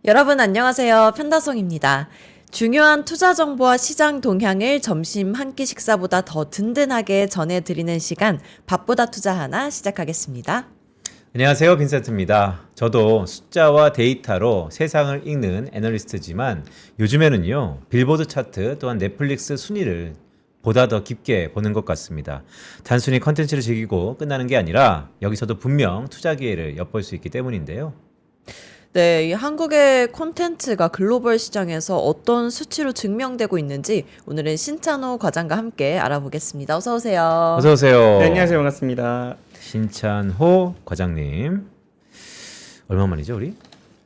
여러분 안녕하세요. 편다송입니다. 중요한 투자 정보와 시장 동향을 점심 한 끼 식사보다 더 든든하게 전해드리는 시간 밥보다 투자 하나 시작하겠습니다. 안녕하세요, 빈센트입니다. 저도 숫자와 데이터로 세상을 읽는 애널리스트지만 요즘에는요, 빌보드 차트 또한 넷플릭스 순위를 보다 더 깊게 보는 것 같습니다. 단순히 컨텐츠를 즐기고 끝나는 게 아니라 여기서도 분명 투자 기회를 엿볼 수 있기 때문인데요. 네, 이 한국의 콘텐츠가 글로벌 시장에서 어떤 수치로 증명되고 있는지 오늘은 신찬호 과장과 함께 알아보겠습니다. 어서 오세요. 어서 오세요. 네, 안녕하세요. 반갑습니다. 신찬호 과장님. 얼마 만이죠, 우리?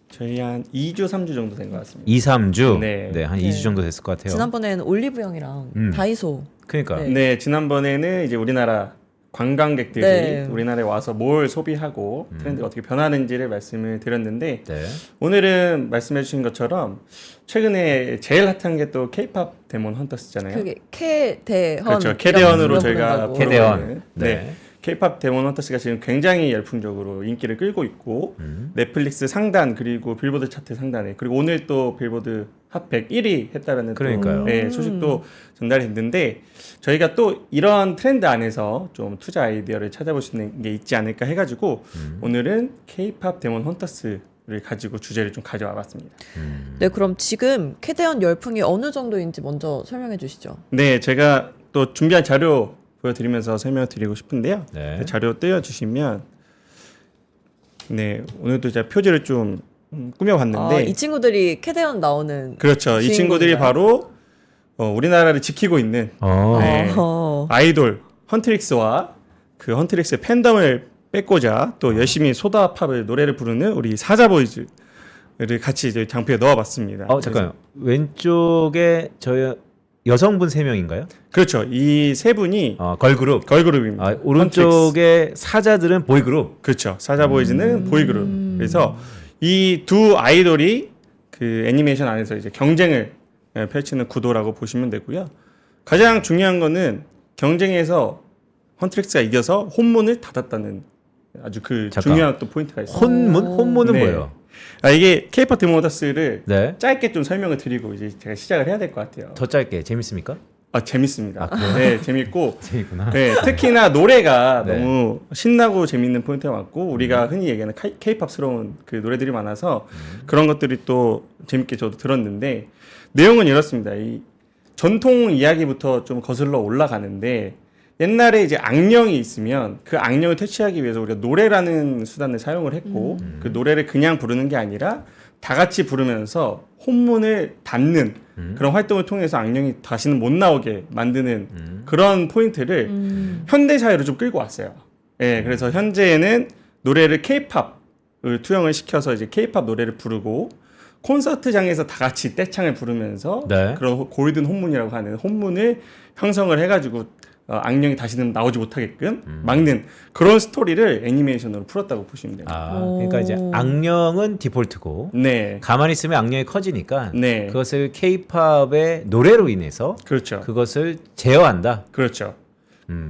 저희 한 2주, 3주 정도 된 것 같습니다. 2, 3주? 네. 한 네. 2주 정도 됐을 것 같아요. 지난번에는 올리브영이랑 다이소. 그러니까. 네. 네, 지난번에는 이제 우리나라 관광객들이 네. 우리나라에 와서 뭘 소비하고 트렌드가 어떻게 변하는지를 말씀을 드렸는데 네. 오늘은 말씀해 주신 것처럼 최근에 제일 핫한 게 또 K-팝 데몬 헌터스잖아요. 그게 캐대헌. 그렇죠. 캐대헌으로 이라고 저희가 부른다고. 캐대헌. 부르는, 네. 네. K-팝 데몬 헌터스가 지금 굉장히 열풍적으로 인기를 끌고 있고 넷플릭스 상단 그리고 빌보드 차트 상단에 그리고 오늘 또 빌보드 핫 100 1위 했다라는 그러니까요. 또, 네, 소식도 전달했는데 저희가 또 이런 트렌드 안에서 좀 투자 아이디어를 찾아볼 수 있는 게 있지 않을까 해가지고 오늘은 K-팝 데몬 헌터스를 가지고 주제를 좀 가져와 봤습니다. 네, 그럼 지금 캐대헌 열풍이 어느 정도인지 먼저 설명해 주시죠. 네, 제가 또 준비한 자료 보여드리면서 설명을 드리고 싶은데요. 네. 그 자료 떼어주시면 네, 오늘도 제가 표지를 좀 꾸며봤는데 이 친구들이 캐대헌 나오는 그렇죠. 이 친구들이 주인공인가요? 바로 우리나라를 지키고 있는 네, 아이돌 헌트릭스와 그 헌트릭스의 팬덤을 뺏고자 또 열심히 소다팝을 노래를 부르는 우리 사자보이즈를 같이 이제 장표에 넣어봤습니다. 잠깐요. 왼쪽에 여성분 3명인가요? 그렇죠. 이 세 분이 걸그룹. 걸그룹입니다. 오른쪽에 사자들은 보이그룹. 그렇죠. 사자보이즈는 보이그룹. 그래서 이 두 아이돌이 그 애니메이션 안에서 이제 경쟁을 펼치는 구도라고 보시면 되고요. 가장 중요한 거는 경쟁에서 헌트릭스가 이겨서 혼문을 닫았다는 아주 그 잠깐. 중요한 또 포인트가 있어요. 혼문은 네. 뭐예요? 이게 K-팝 데모더스를 네. 짧게 좀 설명을 드리고 이제 제가 시작을 해야 될 것 같아요. 더 짧게 재밌습니까? 재밌습니다. 네, 재밌고 재밌구나. 네, 특히나 노래가 네. 너무 신나고 재밌는 포인트가 많고 우리가 흔히 얘기하는 K-팝스러운 그 노래들이 많아서 그런 것들이 또 재밌게 저도 들었는데 내용은 이렇습니다. 이 전통 이야기부터 좀 거슬러 올라가는데 옛날에 이제 악령이 있으면 그 악령을 퇴치하기 위해서 우리가 노래라는 수단을 사용을 했고 그 노래를 그냥 부르는 게 아니라 다 같이 부르면서 혼문을 닫는 그런 활동을 통해서 악령이 다시는 못 나오게 만드는 그런 포인트를 현대 사회로 좀 끌고 왔어요. 예, 그래서 현재에는 노래를 K-팝을 투영을 시켜서 이제 K-팝 노래를 부르고 콘서트장에서 다 같이 떼창을 부르면서 네. 그런 골든 혼문이라고 하는 혼문을 형성을 해가지고 악령이 다시는 나오지 못하게끔 막는 그런 스토리를 애니메이션으로 풀었다고 보시면 됩니다. 그러니까 이제 악령은 디폴트고 네, 가만히 있으면 악령이 커지니까 네. 그것을 K-팝의 노래로 인해서 그렇죠, 그것을 제어한다. 그렇죠.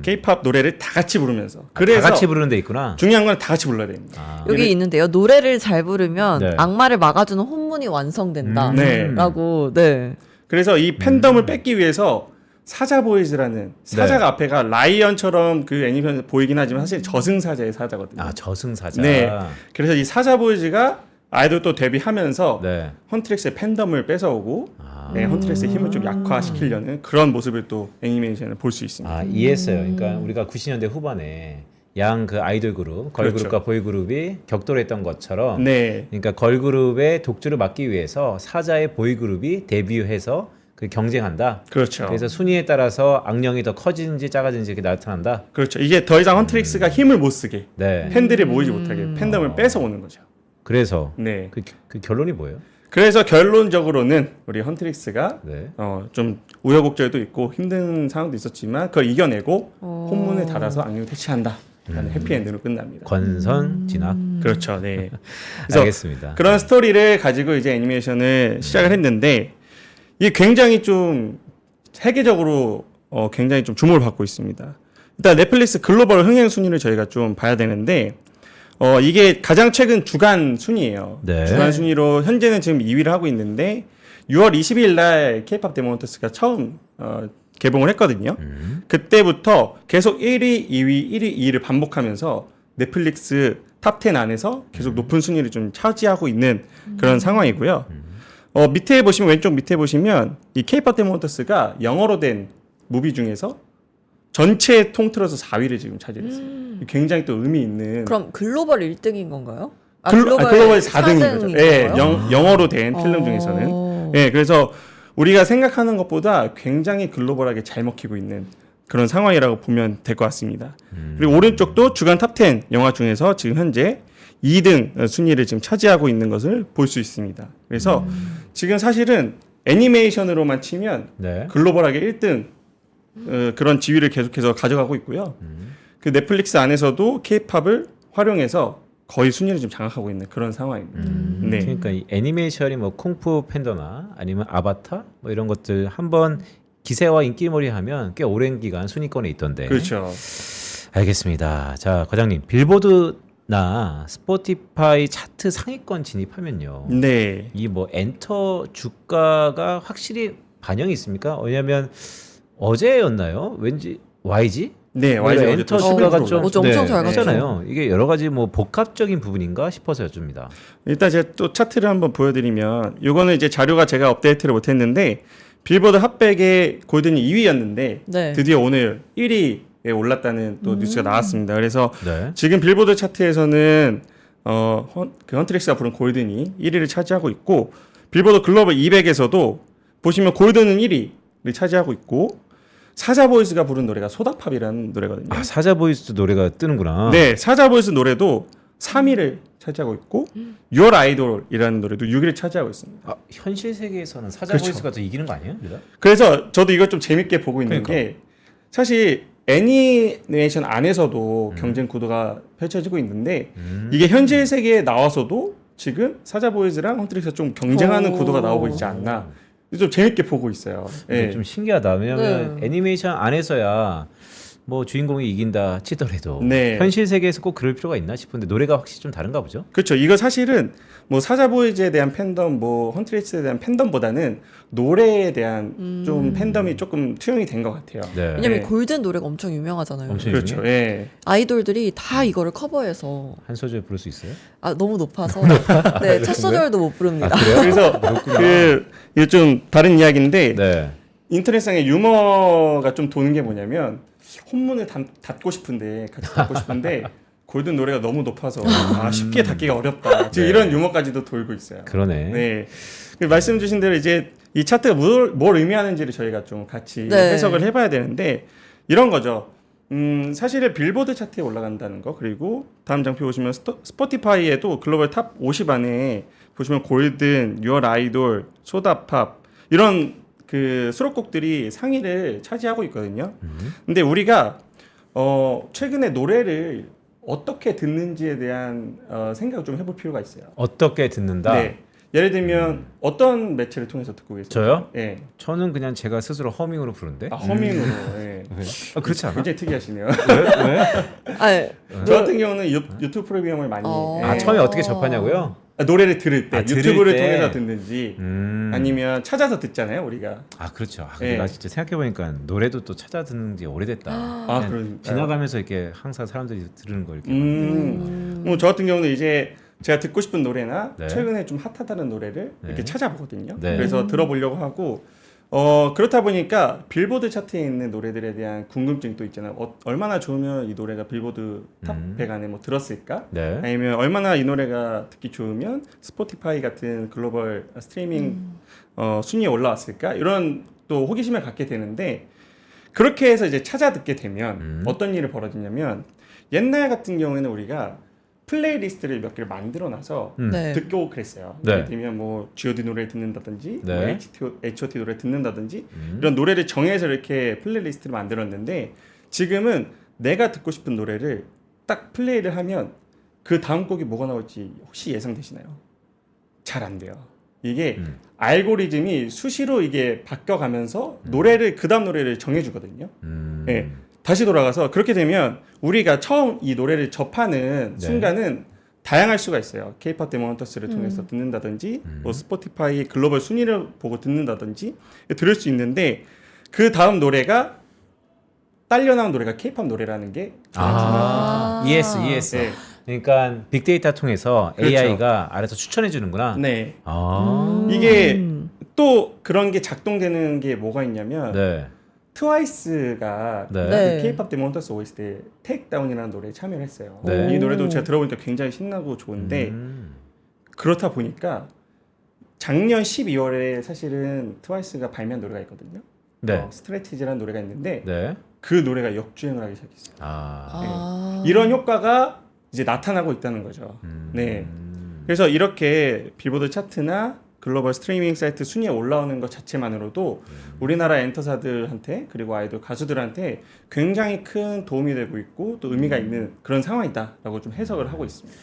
K-팝 노래를 다 같이 부르면서 다 그래서 같이 부르는 데 있구나. 중요한 건 다 같이 불러야 됩니다. 여기 있는데요. 노래를 잘 부르면 네. 악마를 막아주는 혼문이 완성된다. 네. 라고. 네. 그래서 이 팬덤을 뺏기 위해서 사자보이즈라는 사자가 앞에가 라이언처럼 그 애니메이션에 보이긴 하지만 사실 저승사자의 사자거든요. 저승사자. 네. 그래서 이 사자보이즈가 아이돌 또 데뷔하면서 네. 헌트릭스의 팬덤을 뺏어오고 네, 헌트릭스의 힘을 좀 약화시키려는 그런 모습을 또 애니메이션을 볼 수 있습니다. 이해했어요. 그러니까 우리가 90년대 후반에 양 그 아이돌 그룹, 걸그룹과 그렇죠. 보이그룹이 격돌했던 것처럼 네, 그러니까 걸그룹의 독주를 막기 위해서 사자의 보이그룹이 데뷔해서 그 경쟁한다. 그렇죠. 그래서 순위에 따라서 악령이 더 커지는지 작아지는지 이렇게 나타난다. 그렇죠. 이게 더 이상 헌트릭스가 힘을 못 쓰게 네. 팬들이 모이지 못하게 팬덤을 뺏어오는 거죠. 그래서 네. 그 결론이 뭐예요? 그래서 결론적으로는 우리 헌트릭스가 네. 좀 우여곡절도 있고 힘든 상황도 있었지만 그걸 이겨내고 혼문을 닫아서 악령을 퇴치한다. 라는 해피엔드로 끝납니다. 권선 진학. 그렇죠. 네. 그래서 알겠습니다. 그런 스토리를 가지고 이제 애니메이션을 시작을 했는데 이게 굉장히 좀 세계적으로 굉장히 좀 주목을 받고 있습니다. 일단 넷플릭스 글로벌 흥행 순위를 저희가 좀 봐야 되는데 이게 가장 최근 주간 순위예요. 네. 주간 순위로 현재는 지금 2위를 하고 있는데 6월 20일 날 K-pop 데모헌터스가 처음 개봉을 했거든요. 그때부터 계속 1위, 2위, 1위, 2위를 반복하면서 넷플릭스 탑 10 안에서 계속 높은 순위를 좀 차지하고 있는 그런 상황이고요. 밑에 보시면 왼쪽 밑에 보시면 이 K-pop 데모헌터스가 영어로 된 무비 중에서 전체 통틀어서 4위를 지금 차지했어요. 굉장히 또 의미 있는. 그럼 글로벌 1등인 건가요? 글로벌 4등인 거죠. 예, 건가요? 영어로 된 필름 중에서는. 예, 그래서 우리가 생각하는 것보다 굉장히 글로벌하게 잘 먹히고 있는 그런 상황이라고 보면 될 것 같습니다. 그리고 오른쪽도 주간 탑 10 영화 중에서 지금 현재 2등 순위를 지금 차지하고 있는 것을 볼 수 있습니다. 그래서 지금 사실은 애니메이션으로만 치면 네. 글로벌하게 1등 그런 지위를 계속해서 가져가고 있고요. 그 넷플릭스 안에서도 K-팝을 활용해서 거의 순위를 좀 장악하고 있는 그런 상황입니다. 네. 그러니까 이 애니메이션이 뭐 쿵푸 팬더나 아니면 아바타 뭐 이런 것들 한번 기세와 인기몰이 하면 꽤 오랜 기간 순위권에 있던데. 그렇죠. 알겠습니다. 자, 과장님, 빌보드나 스포티파이 차트 상위권 진입하면요. 네. 이 뭐 엔터 주가가 확실히 반영이 있습니까? 왜냐면 어제였나요? 왠지 YG? 네, 원래 YG 엔터 어제 또 주가가 11% 좀 어제 엄청 잘 갔죠. 했잖아요. 이게 여러 가지 뭐 복합적인 부분인가 싶어서 여쭙니다. 일단 제가 또 차트를 한번 보여드리면 요거는 이제 자료가 제가 업데이트를 못했는데 빌보드 핫백의 골든이 2위였는데 네. 드디어 오늘 1위에 올랐다는 또 뉴스가 나왔습니다. 그래서 네. 지금 빌보드 차트에서는 그 헌트릭스가 부른 골든이 1위를 차지하고 있고 빌보드 글로벌 200에서도 보시면 골든은 1위를 차지하고 있고 사자보이스가 부른 노래가 소다팝이라는 노래거든요. 아, 사자보이스 노래가 뜨는구나. 네, 사자보이스 노래도 3위를 차지하고 있고 Your Idol이라는 노래도 6위를 차지하고 있습니다. 아, 현실 세계에서는 사자보이스가 더 이기는 거 아니에요? 그래서? 그래서 저도 이걸 좀 재밌게 보고 있는 그러니까. 게 사실 애니메이션 안에서도 경쟁 구도가 펼쳐지고 있는데 이게 현실 세계에 나와서도 지금 사자보이즈랑 헌트릭스가 좀 경쟁하는 구도가 나오고 있지 않나. 좀 재밌게 보고 있어요. 이게 예. 좀 신기하다. 왜냐면 네. 애니메이션 안에서야 뭐 주인공이 이긴다 치더라도 네. 현실 세계에서 꼭 그럴 필요가 있나 싶은데 노래가 확실히 좀 다른가 보죠? 그렇죠. 이거 사실은 뭐 사자보이즈에 대한 팬덤, 뭐 헌트릭스에 대한 팬덤보다는 노래에 대한 좀 팬덤이 조금 투영이 된 것 같아요. 네. 왜냐면 네. 골든 노래가 엄청 유명하잖아요. 엄청 그렇죠. 유명해? 예. 아이돌들이 다 이거를 커버해서 한 소절 부를 수 있어요? 너무 높아서 네, 첫 소절도 못 부릅니다. 그래서 이거 좀 다른 이야기인데 네. 인터넷상에 유머가 좀 도는 게 뭐냐면 혼문을 닫고 싶은데 같이 닫고 싶은데 골든 노래가 너무 높아서 쉽게 닫기가 어렵다. 지금 네. 이런 유머까지도 돌고 있어요. 그러네. 네. 그 말씀 주신 대로 이제 이 차트가 뭘 의미하는지를 저희가 좀 같이 네. 해석을 해봐야 되는데 이런 거죠. 사실 빌보드 차트에 올라간다는 거 그리고 다음 장표 보시면 스포티파이에도 글로벌 탑 50 안에 보시면 골든, 유얼 아이돌, 소다팝 이런 그 수록곡들이 상위를 차지하고 있거든요. 근데 우리가 최근에 노래를 어떻게 듣는지에 대한 생각을 좀 해볼 필요가 있어요. 어떻게 듣는다? 네. 예를 들면 어떤 매체를 통해서 듣고 계세요? 저요? 예. 저는 그냥 제가 스스로 허밍으로 부른데. 허밍으로. 예. 그렇지 않아? 굉장히 특이하시네요. 왜? 저 같은 경우는 유튜브 프로그램을 많이 아, 처음에 어떻게 접하냐고요? 노래를 들을 때 들을 유튜브를 때. 통해서 듣는지 아니면 찾아서 듣잖아요 우리가. 아, 그렇죠. 아, 예. 근데 나 진짜 생각해보니까 노래도 또 찾아 듣는 지 오래됐다. 그냥 그런 지나가면서 이렇게 항상 사람들이 들은 걸 이렇게. 저 같은 경우는 이제 제가 듣고 싶은 노래나 네. 최근에 좀 핫하다는 노래를 네. 이렇게 찾아보거든요. 네. 그래서 들어보려고 하고 그렇다 보니까 빌보드 차트에 있는 노래들에 대한 궁금증이 또 있잖아요. 얼마나 좋으면 이 노래가 빌보드 탑 100 안에 뭐 들었을까? 네. 아니면 얼마나 이 노래가 듣기 좋으면 스포티파이 같은 글로벌 스트리밍 순위에 올라왔을까? 이런 또 호기심을 갖게 되는데 그렇게 해서 이제 찾아 듣게 되면 어떤 일이 벌어지냐면 옛날 같은 경우에는 우리가 플레이리스트를 몇 개를 만들어놔서 네. 듣고 그랬어요. 네. 예를 들면 뭐 G.O.D 노래를 듣는다든지, 네. 뭐 H.O.T 노래 듣는다든지 이런 노래를 정해서 이렇게 플레이리스트를 만들었는데 지금은 내가 듣고 싶은 노래를 딱 플레이를 하면 그 다음 곡이 뭐가 나올지 혹시 예상되시나요? 잘 안 돼요. 이게 알고리즘이 수시로 이게 바뀌어가면서 노래를 그 다음 노래를 정해주거든요. 네. 다시 돌아가서 그렇게 되면 우리가 처음 이 노래를 접하는 네. 순간은 다양할 수가 있어요. K-pop 데모 헌터스를 통해서 듣는다든지 뭐 스포티파이 글로벌 순위를 보고 듣는다든지 들을 수 있는데 그 다음 노래가 딸려 나온 노래가 K-pop 노래라는 게 ES. 네. 그러니까 빅데이터 통해서 그렇죠. AI가 알아서 추천해 주는구나. 네. 아. 이게 또 그런 게 작동되는 게 뭐가 있냐면 네. 트와이스가 네. 네. 그 K-pop 데모 헌터스 OST 테이크다운이라는 노래에 참여를 했어요. 네. 이 노래도 제가 들어보니까 굉장히 신나고 좋은데 그렇다 보니까 작년 12월에 사실은 트와이스가 발매한 노래가 있거든요. 네. 스트레티지라는 노래가 있는데 네. 그 노래가 역주행을 하기 시작했어요. 아. 이런 효과가 이제 나타나고 있다는 거죠. 네. 그래서 이렇게 빌보드 차트나 글로벌 스트리밍 사이트 순위에 올라오는 것 자체만으로도 우리나라 엔터사들한테 그리고 아이돌 가수들한테 굉장히 큰 도움이 되고 있고 또 의미가 있는 그런 상황이다라고 좀 해석을 하고 있습니다.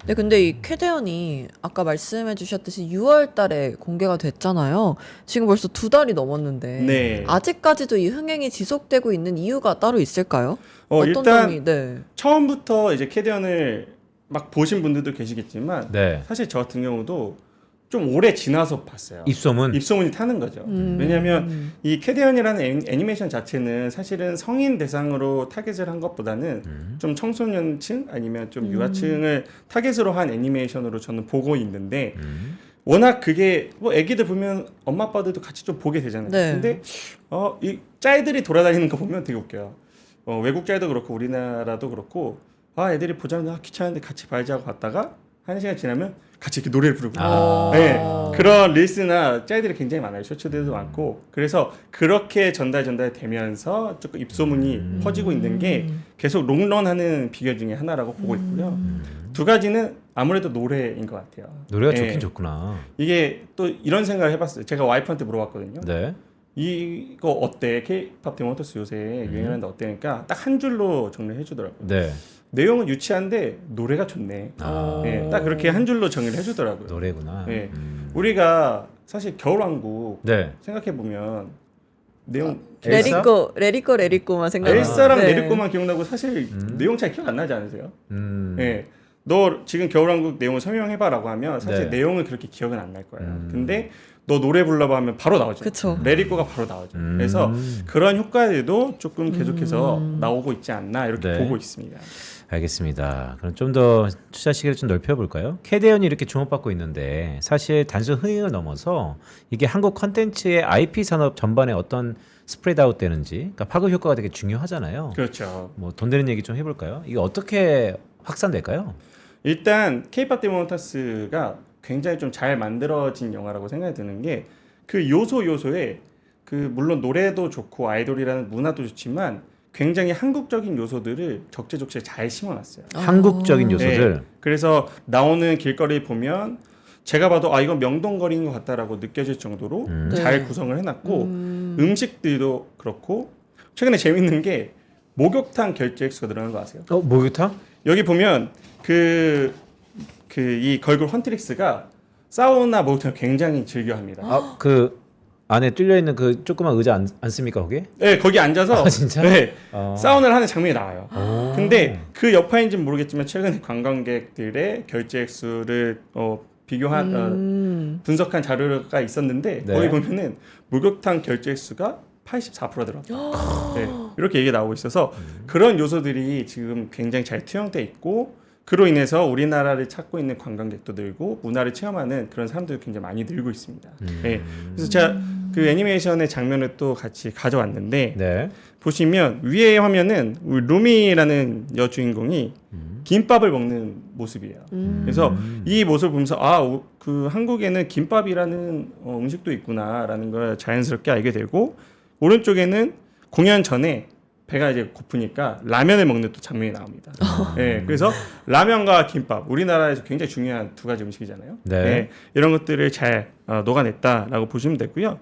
네, 근데 이 캐대언이 아까 말씀해 주셨듯이 6월 달에 공개가 됐잖아요. 지금 벌써 2달이 넘었는데 네. 아직까지도 이 흥행이 지속되고 있는 이유가 따로 있을까요? 어떤 일단 점이 네. 처음부터 이제 캐디언을 막 보신 분들도 계시겠지만 네. 사실 저 같은 경우도 좀 오래 지나서 봤어요. 입소문. 입소문이 타는 거죠. 왜냐하면 이 캐디언이라는 애니메이션 자체는 사실은 성인 대상으로 타겟을 한 것보다는 좀 청소년층 아니면 좀 유아층을 타겟으로 한 애니메이션으로 저는 보고 있는데 워낙 그게 뭐 애기들 보면 엄마 아빠들도 같이 좀 보게 되잖아요. 네. 근데 이 짤들이 돌아다니는 거 보면 되게 웃겨요. 외국 짤도 그렇고 우리나라도 그렇고 애들이 보자면 귀찮은데 같이 봐야지 하고 봤다가 1시간 지나면 같이 이렇게 노래를 부르고 네, 그런 릴스나 짤들이 굉장히 많아요. 쇼츠들도 많고 그래서 그렇게 전달되면서 조금 입소문이 퍼지고 있는 게 계속 롱런하는 비결 중에 하나라고 보고 있고요. 두 가지는 아무래도 노래인 것 같아요. 노래가 네. 좋긴 좋구나. 이게 또 이런 생각을 해봤어요. 제가 와이프한테 물어봤거든요. 네. 이거 어때? K-pop 데모 헌터스 요새 유행하는데 어때니까 딱 한 줄로 정리를 해주더라고요. 네. 내용은 유치한데 노래가 좋네. 아. 네, 딱 그렇게 한 줄로 정리를 해주더라고요. 노래구나. 네. 우리가 사실 겨울왕국 네. 생각해 보면 내용 엘사? 레리꼬만 생각나요. 엘사랑 네. 내리꼬만 기억나고 사실 내용 잘 기억 안 나지 않으세요? 음. 네. 너 지금 겨울왕국 내용을 설명해봐라고 하면 사실 네. 내용은 그렇게 기억은 안 날 거예요. 근데 너 노래 불러봐 하면 바로 나오죠. 그쵸. 레리꼬가 바로 나오죠. 그래서 그런 효과들도 조금 계속해서 나오고 있지 않나 이렇게 네. 보고 있습니다. 알겠습니다. 그럼 좀 더 투자 시기를 좀 넓혀볼까요? 캐대언이 이렇게 주목받고 있는데 사실 단순 흥행을 넘어서 이게 한국 컨텐츠의 IP 산업 전반에 어떤 스프레드 아웃 되는지, 그러니까 파급 효과가 되게 중요하잖아요. 그렇죠. 뭐 돈 되는 얘기 좀 해볼까요? 이게 어떻게 확산될까요? 일단 K-pop 데모 헌터스가 굉장히 좀 잘 만들어진 영화라고 생각이 드는 게 그 요소에 그 물론 노래도 좋고 아이돌이라는 문화도 좋지만 굉장히 한국적인 요소들을 적재적소에 잘 심어놨어요. 한국적인 요소들. 네. 그래서 나오는 길거리 보면 제가 봐도 이건 명동거리인 것 같다라고 느껴질 정도로 잘 네. 구성을 해놨고 음식들도 그렇고 최근에 재밌는 게 목욕탕 결제 액수가 늘어난 거 아세요? 목욕탕? 여기 보면 이 걸그룹 헌트릭스가 사우나 목욕탕을 굉장히 즐겨합니다. 그 안에 뚫려 있는 그 조그만 의자 안 씁니까 거기에? 네, 거기 앉아서 진짜? 네, 어. 사우나를 하는 장면이 나와요. 오. 근데 그 여파인지는 모르겠지만 최근에 관광객들의 결제 액수를 비교한 분석한 자료가 있었는데 네. 거기 보면은 목욕탕 결제 액수가 84%더라고요. 네, 이렇게 얘기가 나오고 있어서 그런 요소들이 지금 굉장히 잘 투영돼 있고 그로 인해서 우리나라를 찾고 있는 관광객도 늘고 문화를 체험하는 그런 사람들이 굉장히 많이 늘고 있습니다. 네, 그래서 제가 그 애니메이션의 장면을 또 같이 가져왔는데 네. 보시면 위에 화면은 우리 루미라는 여주인공이 김밥을 먹는 모습이에요. 그래서 이 모습을 보면서 그 한국에는 김밥이라는 음식도 있구나라는 걸 자연스럽게 알게 되고 오른쪽에는 공연 전에 배가 이제 고프니까 라면을 먹는 또 장면이 나옵니다. 네, 그래서 라면과 김밥 우리나라에서 굉장히 중요한 두 가지 음식이잖아요. 네. 네, 이런 것들을 잘 녹아냈다라고 보시면 되고요.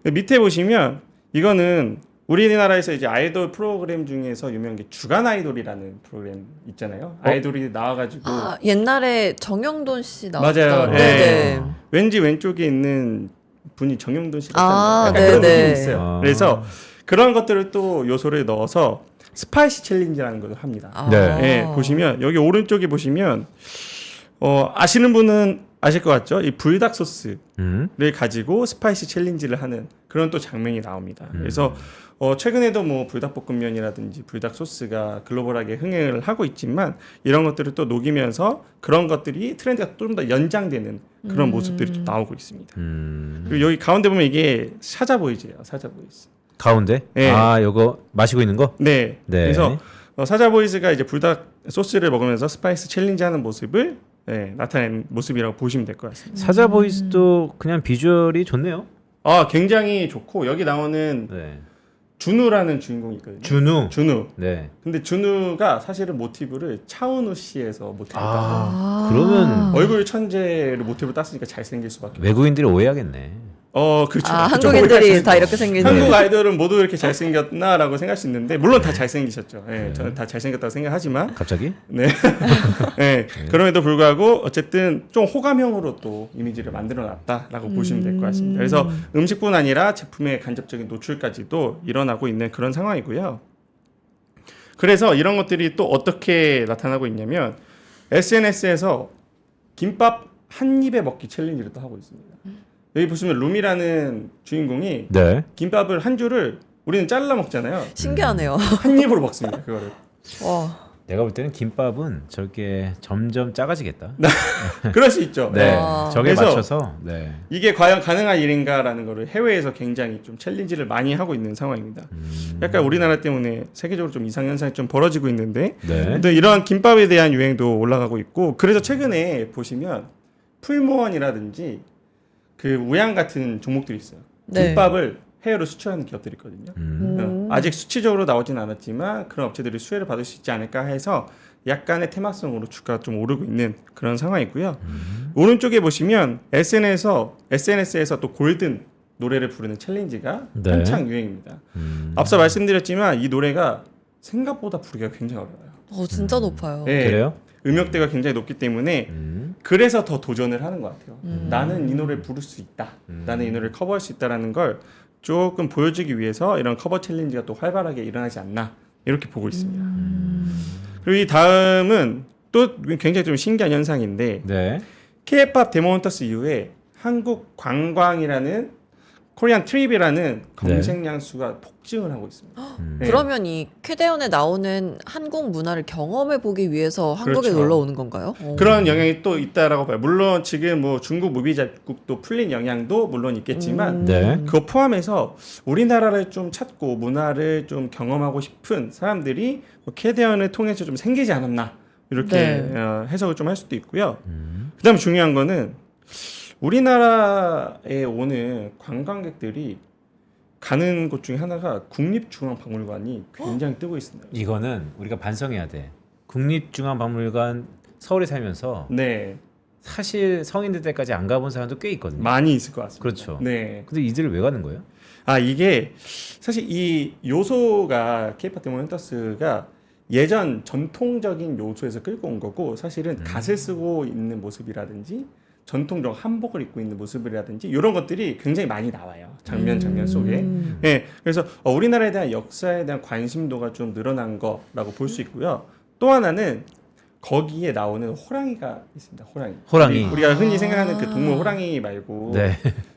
밑에 보시면 이거는 우리나라에서 이제 아이돌 프로그램 중에서 유명한 게 주간 아이돌이라는 프로그램 있잖아요. 아이돌이 나와가지고 옛날에 정영돈 씨 나왔던 맞아요. 네. 왠지 왼쪽에 있는 분이 정영돈 씨 아, 같은 약간 그런 네네. 느낌이 있어요. 그래서 그런 것들을 또 요소를 넣어서 스파이시 챌린지라는 걸 합니다. 아. 네. 예, 보시면 여기 오른쪽에 보시면 아시는 분은 아실 것 같죠? 이 불닭 소스를 가지고 스파이시 챌린지를 하는 그런 또 장면이 나옵니다. 그래서 최근에도 뭐 불닭볶음면이라든지 불닭 소스가 글로벌하게 흥행을 하고 있지만 이런 것들을 또 녹이면서 그런 것들이 트렌드가 좀 더 연장되는 그런 모습들이 좀 나오고 있습니다. 그리고 여기 가운데 보면 이게 사자보이즈예요. 사자보이즈. 가운데? 네. 아, 요거 마시고 있는 거? 네. 네. 그래서 사자보이즈가 이제 불닭 소스를 먹으면서 스파이스 챌린지 하는 모습을 나타낸 모습이라고 보시면 될 것 같습니다. 사자보이스도 그냥 비주얼이 좋네요. 굉장히 좋고 여기 나오는 네. 준우라는 주인공이 있거든요. 준우. 네. 근데 준우가 사실은 모티브를 차은우 씨에서 모티브를 땄어요. 그러면 얼굴 천재를 모티브를 땄으니까 잘생길 수밖에 없어요. 외국인들이 오해하겠네. 그렇죠. 한국인들이 다 이렇게 생긴. 한국 아이돌은 모두 이렇게 잘생겼나라고 생각할 수 있는데 물론 다 잘생기셨죠. 저는 다 잘생겼다고 생각하지만 갑자기? 네. 그럼에도 불구하고 어쨌든 좀 호감형으로 또 이미지를 만들어 놨다라고 보시면 될 것 같습니다. 그래서 음식뿐 아니라 제품의 간접적인 노출까지도 일어나고 있는 그런 상황이고요. 그래서 이런 것들이 또 어떻게 나타나고 있냐면 SNS에서 김밥 한 입에 먹기 챌린지를 또 하고 있습니다. 여기 보시면 룸이라는 주인공이 네. 김밥을 한 줄을 우리는 잘라 먹잖아요. 신기하네요. 한 입으로 먹습니다. 그거를. 와. 내가 볼 때는 김밥은 저렇게 점점 작아지겠다. 그럴 수 있죠. 네. 와. 저게 그래서 맞춰서 네. 이게 과연 가능한 일인가라는 거를 해외에서 굉장히 좀 챌린지를 많이 하고 있는 상황입니다. 약간 우리나라 때문에 세계적으로 좀 이상 현상이 좀 벌어지고 있는데, 네. 근데 이런 김밥에 대한 유행도 올라가고 있고, 그래서 최근에 보시면 풀무원이라든지 그 우양 같은 종목들이 있어요. 네. 김밥을 해외로 수출하는 기업들이 있거든요. 아직 수치적으로 나오진 않았지만 그런 업체들이 수혜를 받을 수 있지 않을까 해서 약간의 테마성으로 주가가 좀 오르고 있는 그런 상황이고요. 오른쪽에 보시면 SNS에서 또 골든 노래를 부르는 챌린지가 네. 한창 유행입니다. 앞서 말씀드렸지만 이 노래가 생각보다 부르기가 굉장히 어려워요. 진짜 높아요. 네. 그래요? 음역대가 굉장히 높기 때문에 그래서 더 도전을 하는 것 같아요. 나는 이 노래를 부를 수 있다. 나는 이 노래를 커버할 수 있다라는 걸 조금 보여주기 위해서 이런 커버 챌린지가 또 활발하게 일어나지 않나 이렇게 보고 있습니다. 그리고 이 다음은 또 굉장히 좀 신기한 현상인데 네. K-팝 데모헌터스 이후에 한국 관광이라는 코리안 트립이라는 검색량 수가 폭증을 하고 있습니다. 네. 그러면 이 쾌대원에 나오는 한국 문화를 경험해 보기 위해서 한국에 그렇죠. 놀러 오는 건가요? 그런 영향이 또 있다라고 봐요. 물론 지금 뭐 중국 무비 작국도 풀린 영향도 물론 있겠지만 네. 그거 포함해서 우리나라를 좀 찾고 문화를 좀 경험하고 싶은 사람들이 뭐 K대원을 통해서 좀 생기지 않았나 이렇게 네. 해석을 좀 할 수도 있고요. 그다음에 중요한 거는 우리나라에 오는 관광객들이 가는 곳 중에 하나가 국립중앙박물관이 굉장히 뜨고 있습니다. 이거는 우리가 반성해야 돼. 국립중앙박물관 서울에 살면서 네, 사실 성인들 때까지 안 가본 사람도 꽤 있거든요. 많이 있을 것 같습니다. 그렇죠. 네. 근데 이들을 왜 가는 거예요? 이게 사실 이 요소가 K-팝 데모헌터스가 예전 전통적인 요소에서 끌고 온 거고 사실은 갓을 쓰고 있는 모습이라든지 전통적 한복을 입고 있는 모습이라든지 이런 것들이 굉장히 많이 나와요. 장면 속에. 네, 그래서 우리나라에 대한 역사에 대한 관심도가 좀 늘어난 거라고 볼 수 있고요. 또 하나는 거기에 나오는 호랑이가 있습니다. 호랑이. 우리가 흔히 생각하는 그 동물 호랑이 말고 네.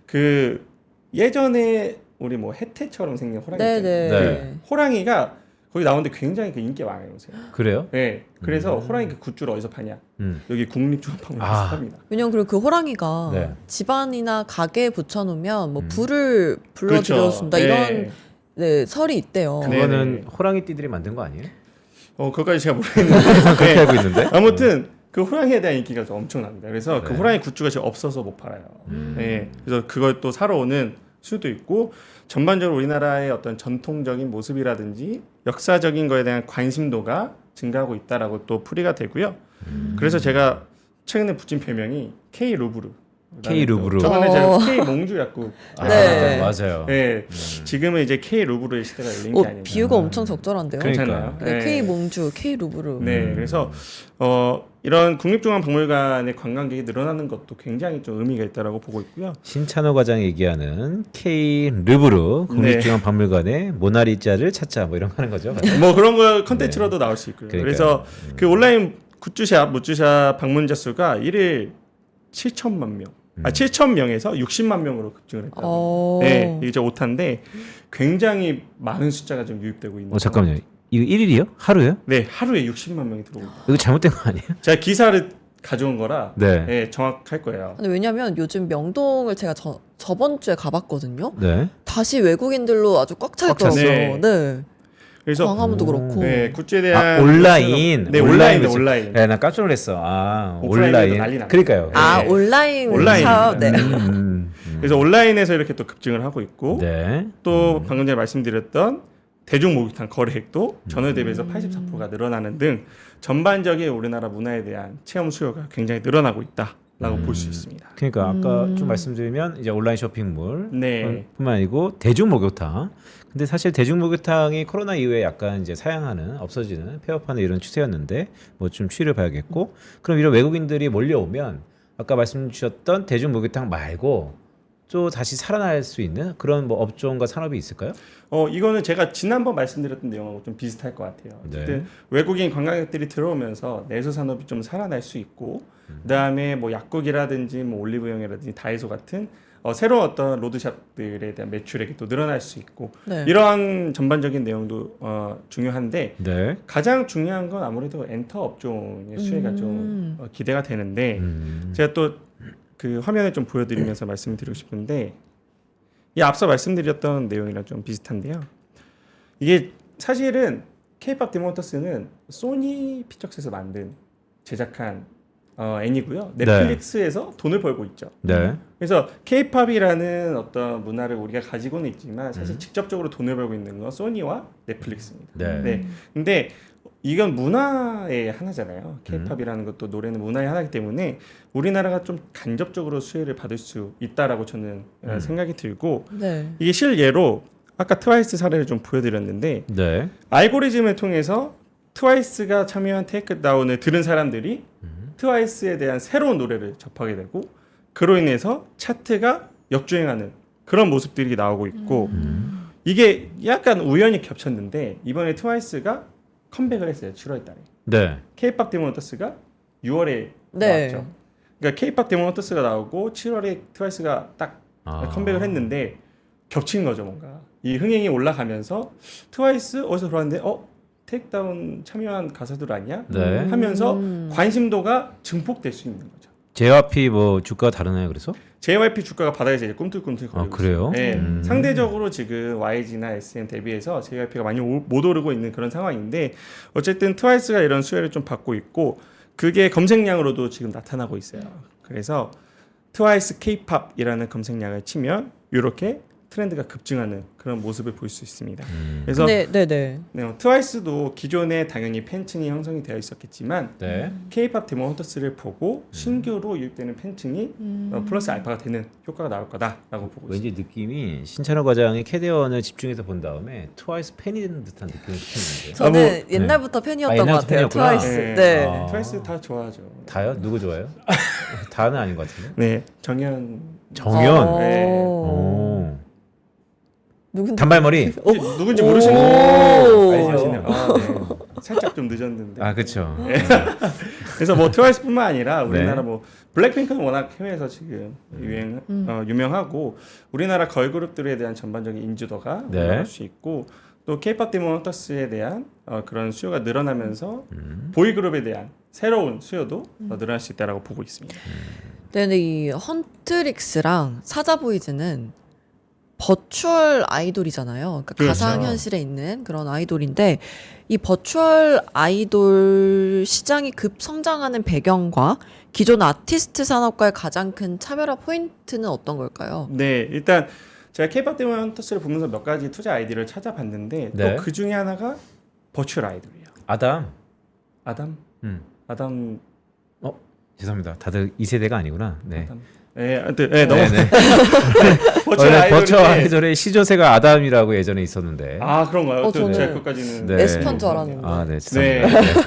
그 예전에 우리 뭐 해태처럼 생긴 호랑이 네네. 있잖아요. 네. 호랑이가 거기 나오는데 굉장히 그 인기가 많아요. 요새. 그래요? 네. 그래서 호랑이 그 굿즈를 어디서 파냐? 여기 국립중앙박물관에서 아. 팝니다. 왜냐면 그리고 그 호랑이가 네. 집안이나 가게에 붙여놓으면 뭐 불을 그렇죠. 불러들여준다 네. 이런 네, 설이 있대요. 네. 그거는 호랑이띠들이 만든 거 아니에요? 그거까지 제가 모르겠는데. 그렇게 네. 알고 있는데. 아무튼 그 호랑이에 대한 인기가 좀 엄청납니다. 그래서 그 네. 호랑이 굿즈가 지금 없어서 못 팔아요. 네. 그래서 그걸 또 사러 오는 수도 있고 전반적으로 우리나라의 어떤 전통적인 모습이라든지 역사적인 거에 대한 관심도가 증가하고 있다라고 또 풀이가 되고요. 그래서 제가 최근에 붙인 별명이 K 루브르. K 루브르. 저번에 제가 K 몽주 약국. 네. 맞아요. 네. 지금은 이제 K 루브르의 시대가 열린 게 아닌가. 비유가 엄청 적절한데요. 그러니까요. 네, K 몽주, K 루브르. 네, 그래서 이런 국립중앙박물관의 관광객이 늘어나는 것도 굉장히 좀 의미가 있다라고 보고 있고요. 신찬호 과장이 얘기하는 K 르브르 국립중앙박물관의 모나리자를 찾자 뭐 이런 거 하는 거죠. 뭐 그런 거 컨텐츠로도 나올 수 있고요. 그러니까요. 그래서 그 온라인 굿즈샵, 무즈샵 방문자 수가 1일 7천만 명. 7천 명에서 60만 명으로 급증을 했다고. 네, 이게 오타인데 굉장히 많은 숫자가 좀 유입되고 있는. 잠깐만요. 이거 1일이요? 하루요? 네, 하루에 60만 명이 들어옵니다. 이거 잘못된 거 아니에요? 제가 기사를 가져온 거라 네. 네, 정확할 거예요. 근데 왜냐면 요즘 명동을 제가 저번 주에 가봤거든요. 네. 다시 외국인들로 아주 꽉 차 꽉 찼어요. 있더라고요. 네. 그래서 광화문도 그렇고. 네, 굿즈에 대한 온라인. 네, 온라인. 온라인. 네, 나 깜짝 놀랐어. 아, 오프라인에도 온라인. 난리 납니다. 그러니까요. 아, 네. 온라인 온라인입니다. 샵. 네. 그래서 온라인에서 이렇게 또 급증을 하고 있고 네. 또 방금 전에 말씀드렸던 대중 목욕탕 거래액도 전월 대비해서 84%가 늘어나는 등 전반적인 우리나라 문화에 대한 체험 수요가 굉장히 늘어나고 있다라고 볼 수 있습니다. 그러니까 아까 좀 말씀드리면 이제 온라인 쇼핑몰 네. 뿐만 아니고 대중 목욕탕. 근데 사실 대중 목욕탕이 코로나 이후에 약간 이제 사양하는 없어지는 폐업하는 이런 추세였는데 뭐 좀 추이를 봐야겠고 그럼 이런 외국인들이 몰려오면 아까 말씀 주셨던 대중 목욕탕 말고 또 다시 살아날 수 있는 그런 뭐 업종과 산업이 있을까요? 이거는 제가 지난번 말씀드렸던 내용하고 좀 비슷할 것 같아요. 어쨌든 외국인 관광객들이 들어오면서 내수 산업이 좀 살아날 수 있고 그다음에 뭐 약국이라든지 뭐 올리브영이라든지 다이소 같은 새로운 어떤 로드샵들에 대한 매출액이 또 늘어날 수 있고 네. 이러한 전반적인 내용도 중요한데 네. 가장 중요한 건 아무래도 엔터 업종의 수혜가 좀 기대가 되는데 제가 또 그 화면을 좀 보여드리면서 말씀을 드리고 싶은데 이 앞서 말씀드렸던 내용이랑 좀 비슷한데요. 이게 사실은 K-pop 데모헌터스는 소니 피처스에서 만든 제작한 애니고요. 넷플릭스에서 돈을 벌고 있죠. 네. 그래서 K-팝이라는 어떤 문화를 우리가 가지고는 있지만 사실 직접적으로 돈을 벌고 있는 건 소니와 넷플릭스입니다. 네. 근데 이건 문화의 하나잖아요. K-팝이라는 것도 노래는 문화의 하나이기 때문에 우리나라가 좀 간접적으로 수혜를 받을 수 있다라고 저는 생각이 들고 네. 이게 실예로 아까 트와이스 사례를 좀 보여드렸는데 네. 알고리즘을 통해서 트와이스가 참여한 테이크다운을 들은 사람들이 트와이스에 대한 새로운 노래를 접하게 되고 그로 인해서 차트가 역주행하는 그런 모습들이 나오고 있고 이게 약간 우연히 겹쳤는데 이번에 트와이스가 컴백을 했어요. 7월 달에. 네. K-pop 데모헌터스가 6월에 네. 나왔죠. 그러니까 K-pop 데모헌터스가 나오고 7월에 트와이스가 딱 컴백을 했는데 겹친 거죠, 뭔가. 이 흥행이 올라가면서 트와이스 어디서 들어왔는데 테이크다운 참여한 가수들 아니야? 네. 하면서 관심도가 증폭될 수 있는 거죠. JYP 뭐 주가가 다르나요? 그래서? JYP 주가가 바닥에서 이제 꿈틀꿈틀 거리고 그래요? 있어요. 네. 상대적으로 지금 YG나 SM 대비해서 JYP가 많이 못 오르고 있는 그런 상황인데 어쨌든 트와이스가 이런 수혜를 좀 받고 있고 그게 검색량으로도 지금 나타나고 있어요. 그래서 트와이스 K-팝이라는 검색량을 치면 이렇게 트렌드가 급증하는 그런 모습을 볼 수 있습니다. 그래서 네. 트와이스도 기존에 당연히 팬층이 형성이 되어 있었겠지만 네. K-팝 데모헌터스를 보고 신규로 유입되는 팬층이 플러스 알파가 되는 효과가 나올 거다라고 보고 있습니다. 왠지 느낌이 신찬호 과장이 캐대원을 집중해서 본 다음에 트와이스 팬이 되는 듯한 느낌이 드는데요. 저는 네. 옛날부터 팬이었던 것 옛날부터 같아요. 팬이었구나. 트와이스. 네. 네. 아. 트와이스 다 좋아하죠. 다요? 누구 좋아요? 다는 아닌 것 같은데. 네, 정현. 정연. 네. 오. 누군데? 단발머리. 누군지 오. 모르시는 오. 알죠? 네. 살짝 좀 늦었는데. 아, 그렇죠. 그래서 뭐 트와이스뿐만 아니라 우리나라 네. 뭐 블랙핑크는 워낙 해외에서 지금 유명하고 우리나라 걸그룹들에 대한 전반적인 인지도가 네. 올라갈 수 있고 또 K-pop 데모헌터스에 대한 그런 수요가 늘어나면서 보이그룹에 대한 새로운 수요도 늘어날 수 있다라고 보고 있습니다. 네, 근데 이 헌트릭스랑 사자보이즈는 버추얼 아이돌이잖아요. 그러니까 그렇죠. 가상현실에 있는 그런 아이돌인데 이 버추얼 아이돌 시장이 급성장하는 배경과 기존 아티스트 산업과의 가장 큰 차별화 포인트는 어떤 걸까요? 네, 일단 제가 K-pop 데모헌터스를 보면서 몇 가지 투자 아이디를 찾아봤는데 네. 또 그 중에 하나가 버추얼 아이돌이에요. 아담. 아담? 음. 아담 죄송합니다. 다들 2세대가 아니구나. 네. 아담. 네, 아무튼 네, 너무 네네. 버추얼 원래 버추얼 아이돌인데 아이돌의 시조새가 아담이라고 예전에 있었는데. 아 그런가요? 저는 제가 그까지는 네. 에스파인 줄 알았는데. 아, 네. 네. 죄송합니다. 네.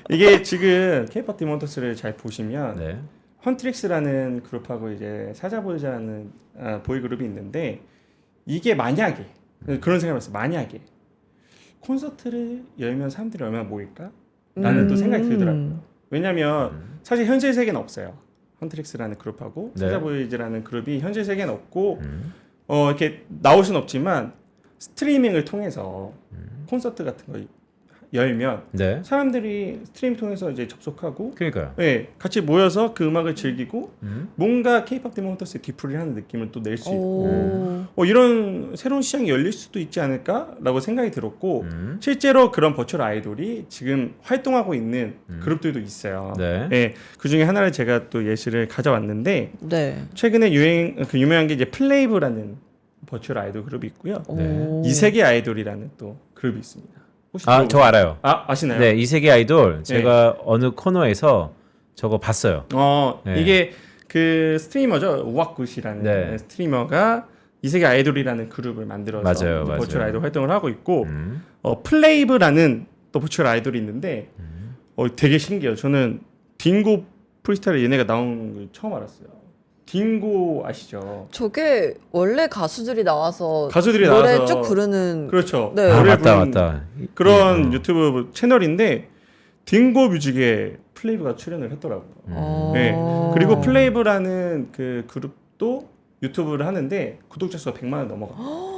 이게 지금 K-pop 디몬터스를 잘 보시면 네. 헌트릭스라는 그룹하고 이제 사자보이즈라는 보이그룹이 있는데 이게 만약에 그런 생각을 했어요. 만약에 콘서트를 열면 사람들이 얼마나 모일까? 라는 또 생각이 들더라고요. 왜냐면 사실 현실 세계는 없어요. 헌트릭스라는 그룹하고 네. 사자보이즈라는 그룹이 현실 세계는 없고 음. 이렇게 나올 수는 없지만 스트리밍을 통해서 콘서트 같은 거 열면 네. 사람들이 스트리밍 통해서 이제 접속하고 그러니까요. 네, 같이 모여서 그 음악을 즐기고 음. 뭔가 K-pop 디몬터스의 뒤풀이를 하는 느낌을 또 낼 수 있고 오. 이런 새로운 시장이 열릴 수도 있지 않을까라고 생각이 들었고 음. 실제로 그런 버추얼 아이돌이 지금 활동하고 있는 그룹들도 있어요. 네. 네, 그 중에 하나를 제가 또 예시를 가져왔는데 네. 최근에 유명한 게 이제 플레이브라는 버추얼 아이돌 그룹이 있고요. 네. 오. 이세계 아이돌이라는 또 그룹이 있습니다. 혹시 아, 저 알아요. 아시나요? 네, 이세계 아이돌 제가 어느 코너에서 저거 봤어요. 네. 이게 그 스트리머죠. 우악굿이라는 네. 스트리머가 이세계 아이돌이라는 그룹을 만들어서 맞아요, 이제 버추얼 맞아요. 아이돌 활동을 하고 있고 음. 플레이브라는 또 버추얼 아이돌이 있는데 되게 신기해요. 저는 딩고 프리스타일에 얘네가 나온 걸 처음 알았어요. 딩고 아시죠? 저게 원래 가수들이 나와서 가수들이 노래 나와서 쭉 부르는 그렇죠. 네. 아, 노래 맞다, 부르는 맞다. 그런 유튜브 채널인데 딩고 뮤직에 플레이브가 출연을 했더라고요. 어. 네. 그리고 플레이브라는 그 그룹도 유튜브를 하는데 구독자 수가 100만을 넘어가요.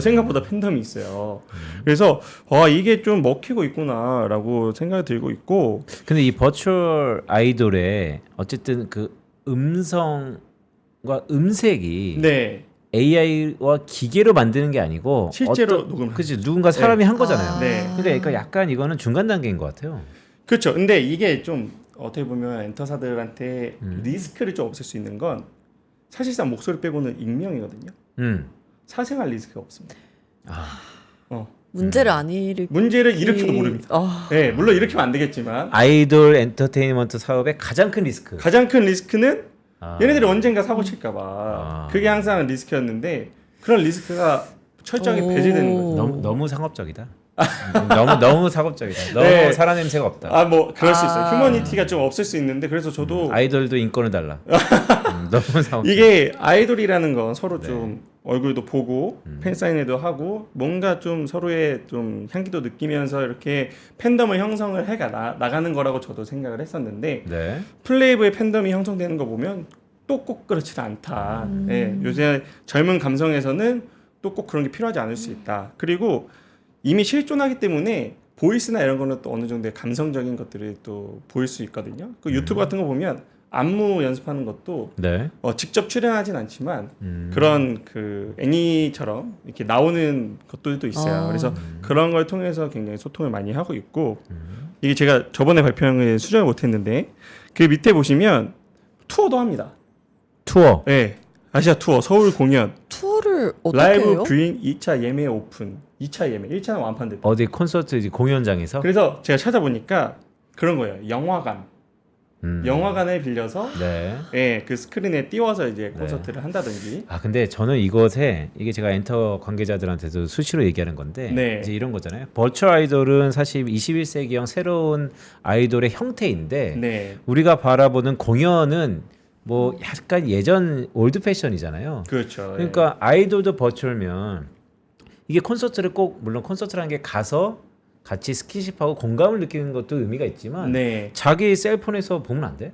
생각보다 팬덤이 있어요. 그래서 이게 좀 먹히고 있구나라고 생각이 들고 있고 근데 이 버추얼 아이돌의 어쨌든 그 음성과 음색이 네 AI와 기계로 만드는 게 아니고 실제로 녹음을 그치 누군가 사람이 한 거잖아요. 아. 네. 그러니까 약간 이거는 중간 단계인 것 같아요. 그렇죠. 근데 이게 좀 어떻게 보면 엔터사들한테 리스크를 좀 없앨 수 있는 건 사실상 목소리 빼고는 익명이거든요. 사생활 리스크가 없습니다. 아, 문제를 안 일으키 문제를 일으켜도 모릅니다. 네, 물론 일으키면 안 되겠지만 아이돌 엔터테인먼트 사업의 가장 큰 리스크. 가장 큰 리스크는 아. 얘네들이 언젠가 사고 칠까봐 아. 그게 항상 리스크였는데 그런 리스크가 철저하게 오. 배제되는 거죠. 너무 상업적이다. 너무 상업적이다. 너무 네. 사람 냄새가 없다. 뭐 그럴 수 있어요. 아. 휴머니티가 좀 없을 수 있는데 그래서 저도 아이돌도 인권을 달라. 너무 상업적. 이게 아이돌이라는 건 서로 네. 좀 얼굴도 보고 팬사인회도 하고 뭔가 좀 서로의 좀 향기도 느끼면서 이렇게 팬덤을 형성을 나가는 거라고 저도 생각을 했었는데 네. 플레이브의 팬덤이 형성되는 거 보면 또 꼭 그렇지 않다. 예, 요새 젊은 감성에서는 또 꼭 그런 게 필요하지 않을 수 있다. 그리고 이미 실존하기 때문에 보이스나 이런 거는 또 어느 정도의 감성적인 것들이 또 보일 수 있거든요. 그 유튜브 같은 거 보면 안무 연습하는 것도 네. 직접 출연하진 않지만 그런 그 애니처럼 이렇게 나오는 것들도 있어요. 아. 그래서 그런 걸 통해서 굉장히 소통을 많이 하고 있고 이게 제가 저번에 발표한 수정을 못했는데 그 밑에 보시면 투어도 합니다. 투어. 네, 아시아 투어 서울 공연 투어를 어떻게 라이브 해요? 뷰잉 2차 예매 오픈 2차 예매 1차는 완판됐다. 어디 콘서트 이제 공연장에서. 그래서 제가 찾아보니까 그런 거예요. 영화관을 빌려서 네. 예, 그 스크린에 띄워서 이제 콘서트를 한다든지. 아 근데 저는 이것에 이게 제가 엔터 관계자들한테도 수시로 얘기하는 건데 네. 이제 이런 거잖아요. 버추얼 아이돌은 사실 21세기형 새로운 아이돌의 형태인데 네, 우리가 바라보는 공연은 뭐 약간 예전 올드 패션이잖아요. 그렇죠. 그러니까 아이돌도 버추얼면 이게 콘서트를 꼭 물론 콘서트라는 게 가서 같이 스킨십하고 공감을 느끼는 것도 의미가 있지만 네. 자기 셀폰에서 보면 안 돼?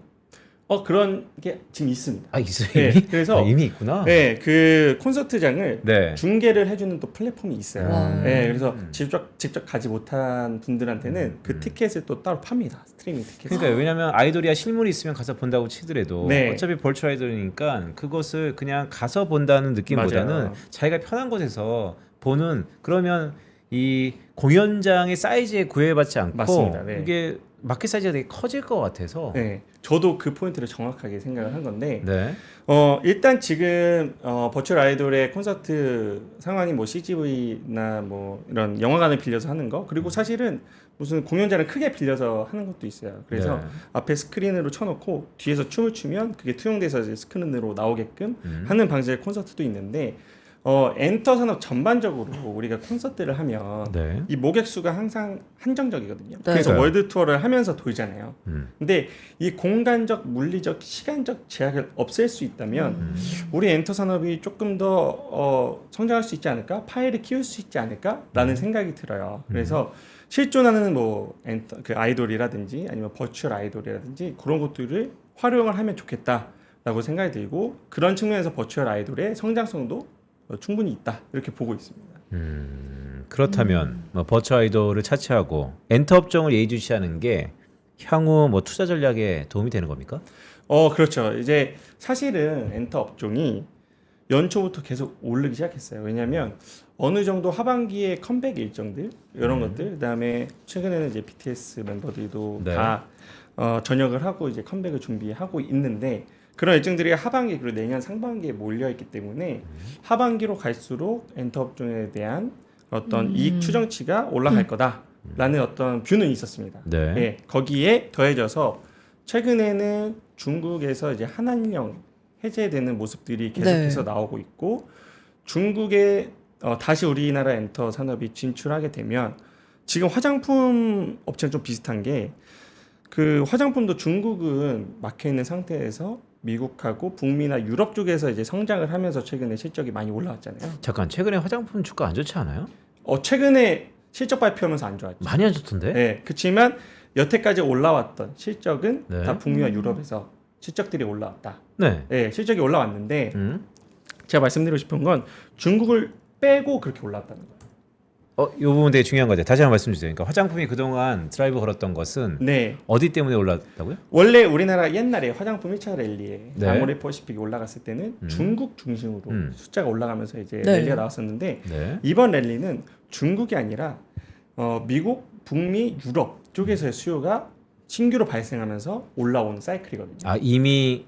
그런 게 지금 있습니다. 아 있어요 네, 이미? 그래서 이미 있구나. 네, 그 콘서트장을 네. 중계를 해주는 또 플랫폼이 있어요. 와. 네, 그래서 직접 가지 못한 분들한테는 그 티켓을 또 따로 팝니다. 스트리밍 티켓. 그러니까 왜냐면 아이돌이야 실물이 있으면 가서 본다고 치더라도 네. 어차피 벌추얼 아이돌이니까 그것을 그냥 가서 본다는 느낌보다는 맞아요. 자기가 편한 곳에서 보는 그러면 이 공연장의 사이즈에 구애받지 않고 맞습니다. 네. 이게 마켓 사이즈가 되게 커질 것 같아서. 네, 저도 그 포인트를 정확하게 생각을 한 건데 네. 일단 지금 버추얼 아이돌의 콘서트 상황이 뭐 CGV나 뭐 이런 영화관을 빌려서 하는 거 그리고 사실은 무슨 공연장을 크게 빌려서 하는 것도 있어요. 그래서 네. 앞에 스크린으로 쳐놓고 뒤에서 춤을 추면 그게 투영돼서 이제 스크린으로 나오게끔 하는 방식의 콘서트도 있는데 엔터 산업 전반적으로 우리가 콘서트를 하면 네. 이 모객 수가 항상 한정적이거든요. 네. 그래서 그러니까요. 월드 투어를 하면서 돌잖아요. 음. 근데 이 공간적, 물리적, 시간적 제약을 없앨 수 있다면 우리 엔터 산업이 조금 더 성장할 수 있지 않을까? 파일을 키울 수 있지 않을까라는 생각이 들어요. 그래서 실존하는 뭐 엔터 그 아이돌이라든지 아니면 버추얼 아이돌이라든지 그런 것들을 활용을 하면 좋겠다라고 생각이 들고 그런 측면에서 버추얼 아이돌의 성장성도 충분히 있다 이렇게 보고 있습니다. 그렇다면 뭐 버추 아이돌을 차치하고 엔터 업종을 예의주시하는 게 향후 뭐 투자 전략에 도움이 되는 겁니까? 그렇죠. 이제 사실은 엔터 업종이 연초부터 계속 오르기 시작했어요. 왜냐하면 어느 정도 하반기에 컴백 일정들 이런 것들, 그다음에 최근에는 이제 BTS 멤버들도 네. 다 전역을 하고 이제 컴백을 준비하고 있는데 그런 일정들이 하반기 그리고 내년 상반기에 몰려 있기 때문에 하반기로 갈수록 엔터 업종에 대한 어떤 이익 추정치가 올라갈 거다라는 어떤 뷰는 있었습니다. 네. 예, 거기에 더해져서 최근에는 중국에서 이제 한한령 해제되는 모습들이 계속해서 나오고 있고 중국에 다시 우리나라 엔터 산업이 진출하게 되면 지금 화장품 업체는 좀 비슷한 게 그 화장품도 중국은 막혀 있는 상태에서 미국하고 북미나 유럽 쪽에서 이제 성장을 하면서 최근에 실적이 많이 올라왔잖아요. 잠깐 최근에 화장품 주가 안 좋지 않아요? 최근에 실적 발표하면서 안 좋았죠. 많이 안 좋던데? 네, 그렇지만 여태까지 올라왔던 실적은 네. 다 북미와 유럽에서 실적들이 올라왔다. 네. 네, 실적이 올라왔는데 제가 말씀드리고 싶은 건 중국을 빼고 그렇게 올라왔다는 거예요. 이 부분 되게 중요한 거죠. 다시 한번 말씀 주세요. 그러니까 화장품이 그동안 드라이브 걸었던 것은 네, 어디 때문에 올랐다고요? 원래 우리나라 옛날에 화장품 1차 랠리에 네. 아모레퍼시픽이 올라갔을 때는 중국 중심으로 숫자가 올라가면서 이제 네. 랠리가 나왔었는데 네. 이번 랠리는 중국이 아니라 미국, 북미, 유럽 쪽에서의 수요가 신규로 발생하면서 올라오는 사이클이거든요. 아 이미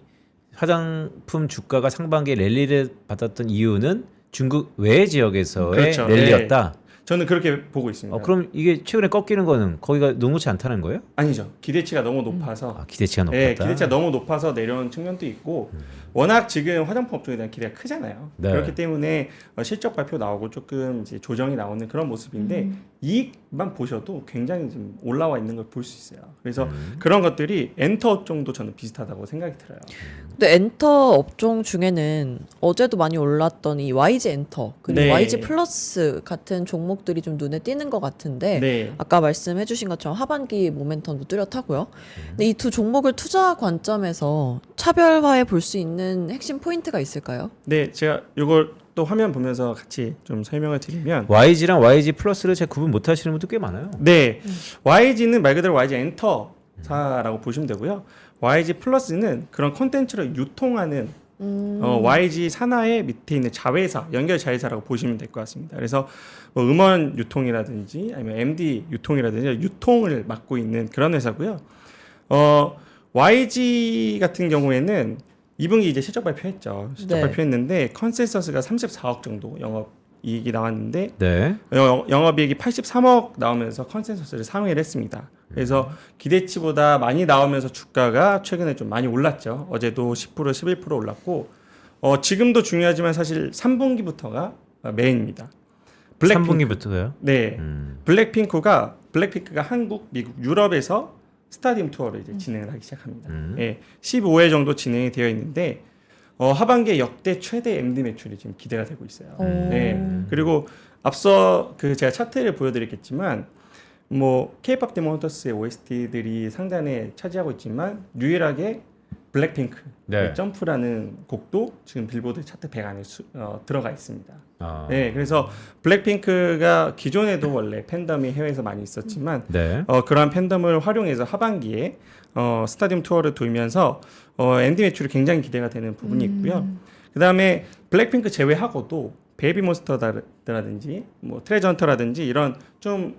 화장품 주가가 상반기에 랠리를 받았던 이유는 중국 외 지역에서의 그렇죠. 랠리였다. 저는 그렇게 보고 있습니다. 그럼 이게 최근에 꺾이는 거는 거기가 녹록지 않다는 거예요? 아니죠. 기대치가 너무 높아서 기대치가 높았다. 네, 기대치가 너무 높아서 내려온 측면도 있고 워낙 지금 화장품 업종에 대한 기대가 크잖아요. 네. 그렇기 때문에 실적 발표 나오고 조금 이제 조정이 나오는 그런 모습인데 이익만 보셔도 굉장히 지금 올라와 있는 걸 볼 수 있어요. 그래서 그런 것들이 엔터 업종도 저는 비슷하다고 생각이 들어요. 근데 엔터 업종 중에는 어제도 많이 올랐던 이 YG 엔터 그리고 네. YG 플러스 같은 종목들이 좀 눈에 띄는 것 같은데 네. 아까 말씀해주신 것처럼 하반기 모멘텀도 뚜렷하고요. 근데 이 두 종목을 투자 관점에서 차별화해 볼 수 있는 핵심 포인트가 있을까요? 네, 제가 이걸 또 화면 보면서 같이 좀 설명을 드리면 YG랑 YG 플러스를 잘 구분 못 하시는 분도 꽤 많아요. 네, YG는 말 그대로 YG 엔터사라고 보시면 되고요. YG 플러스는 그런 콘텐츠를 유통하는 YG 산하의 밑에 있는 자회사, 연결 자회사라고 보시면 될 것 같습니다. 그래서 뭐 음원 유통이라든지 아니면 MD 유통이라든지 유통을 맡고 있는 그런 회사고요. YG 같은 경우에는 2분기 이제 실적 발표했죠. 실적 네. 발표했는데 컨센서스가 34억 정도 영업 이익이 나왔는데 네. 영업이익이 83억 나오면서 컨센서스를 상회를 했습니다. 그래서 기대치보다 많이 나오면서 주가가 최근에 좀 많이 올랐죠. 어제도 10% 11% 올랐고 지금도 중요하지만 사실 3분기부터가 메인입니다. 3분기부터요? 네. 블랙핑크가 한국, 미국, 유럽에서 스타디움 투어를 이제 진행을 하기 시작합니다. 예, 15회 정도 진행이 되어 있는데 하반기에 역대 최대 MD 매출이 지금 기대가 되고 있어요. 네. 그리고 앞서 그 제가 차트를 보여드렸겠지만 뭐 K-pop 데몬 헌터스의 OST들이 상단에 차지하고 있지만 유일하게 블랙핑크 네. 점프라는 곡도 지금 빌보드 차트 100 안에 들어가 있습니다. 아. 네, 그래서 블랙핑크가 기존에도 원래 팬덤이 해외에서 많이 있었지만 네. 그러한 팬덤을 활용해서 하반기에 스타디움 투어를 돌면서 MD 매출이 굉장히 기대가 되는 부분이 있고요. 그 다음에 블랙핑크 제외하고도 베이비몬스터라든지 뭐 트레저 헌터라든지 이런 좀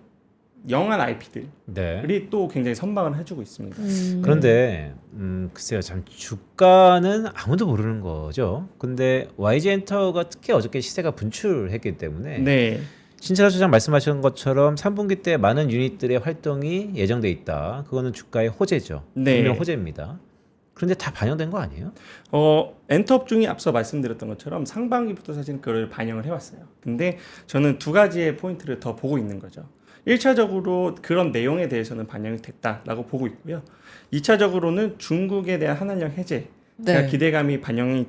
영한 IP들이 네. 또 굉장히 선방을 해주고 있습니다. 그런데 글쎄요, 참 주가는 아무도 모르는 거죠. 근데 YG엔터가 특히 어저께 시세가 분출했기 때문에 네. 신철 소장 말씀하신 것처럼 3분기 때 많은 유닛들의 활동이 예정돼 있다. 그거는 주가의 호재죠. 네. 분명 호재입니다. 그런데 다 반영된 거 아니에요? 엔터업중이 앞서 말씀드렸던 것처럼 상반기부터 사실 그걸 반영을 해왔어요. 근데 저는 두 가지의 포인트를 더 보고 있는 거죠. 1차적으로 그런 내용에 대해서는 반영이 됐다라고 보고 있고요. 2차적으로는 중국에 대한 한한령 해제가 네. 기대감이 반영이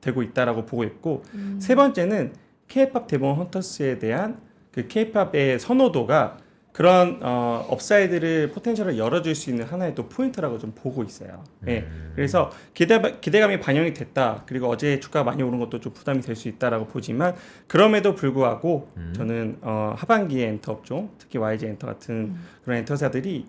되고 있다라고 보고 있고, 세 번째는 K-팝 대본 헌터스에 대한 그 K-팝의 선호도가 그런 업사이드를 포텐셜을 열어줄 수 있는 하나의 또 포인트라고 좀 보고 있어요. 예. 그래서 기대감이 반영이 됐다. 그리고 어제 주가가 많이 오른 것도 좀 부담이 될 수 있다라고 보지만, 그럼에도 불구하고 저는 하반기에 엔터업종, 특히 YG 엔터 같은 그런 엔터사들이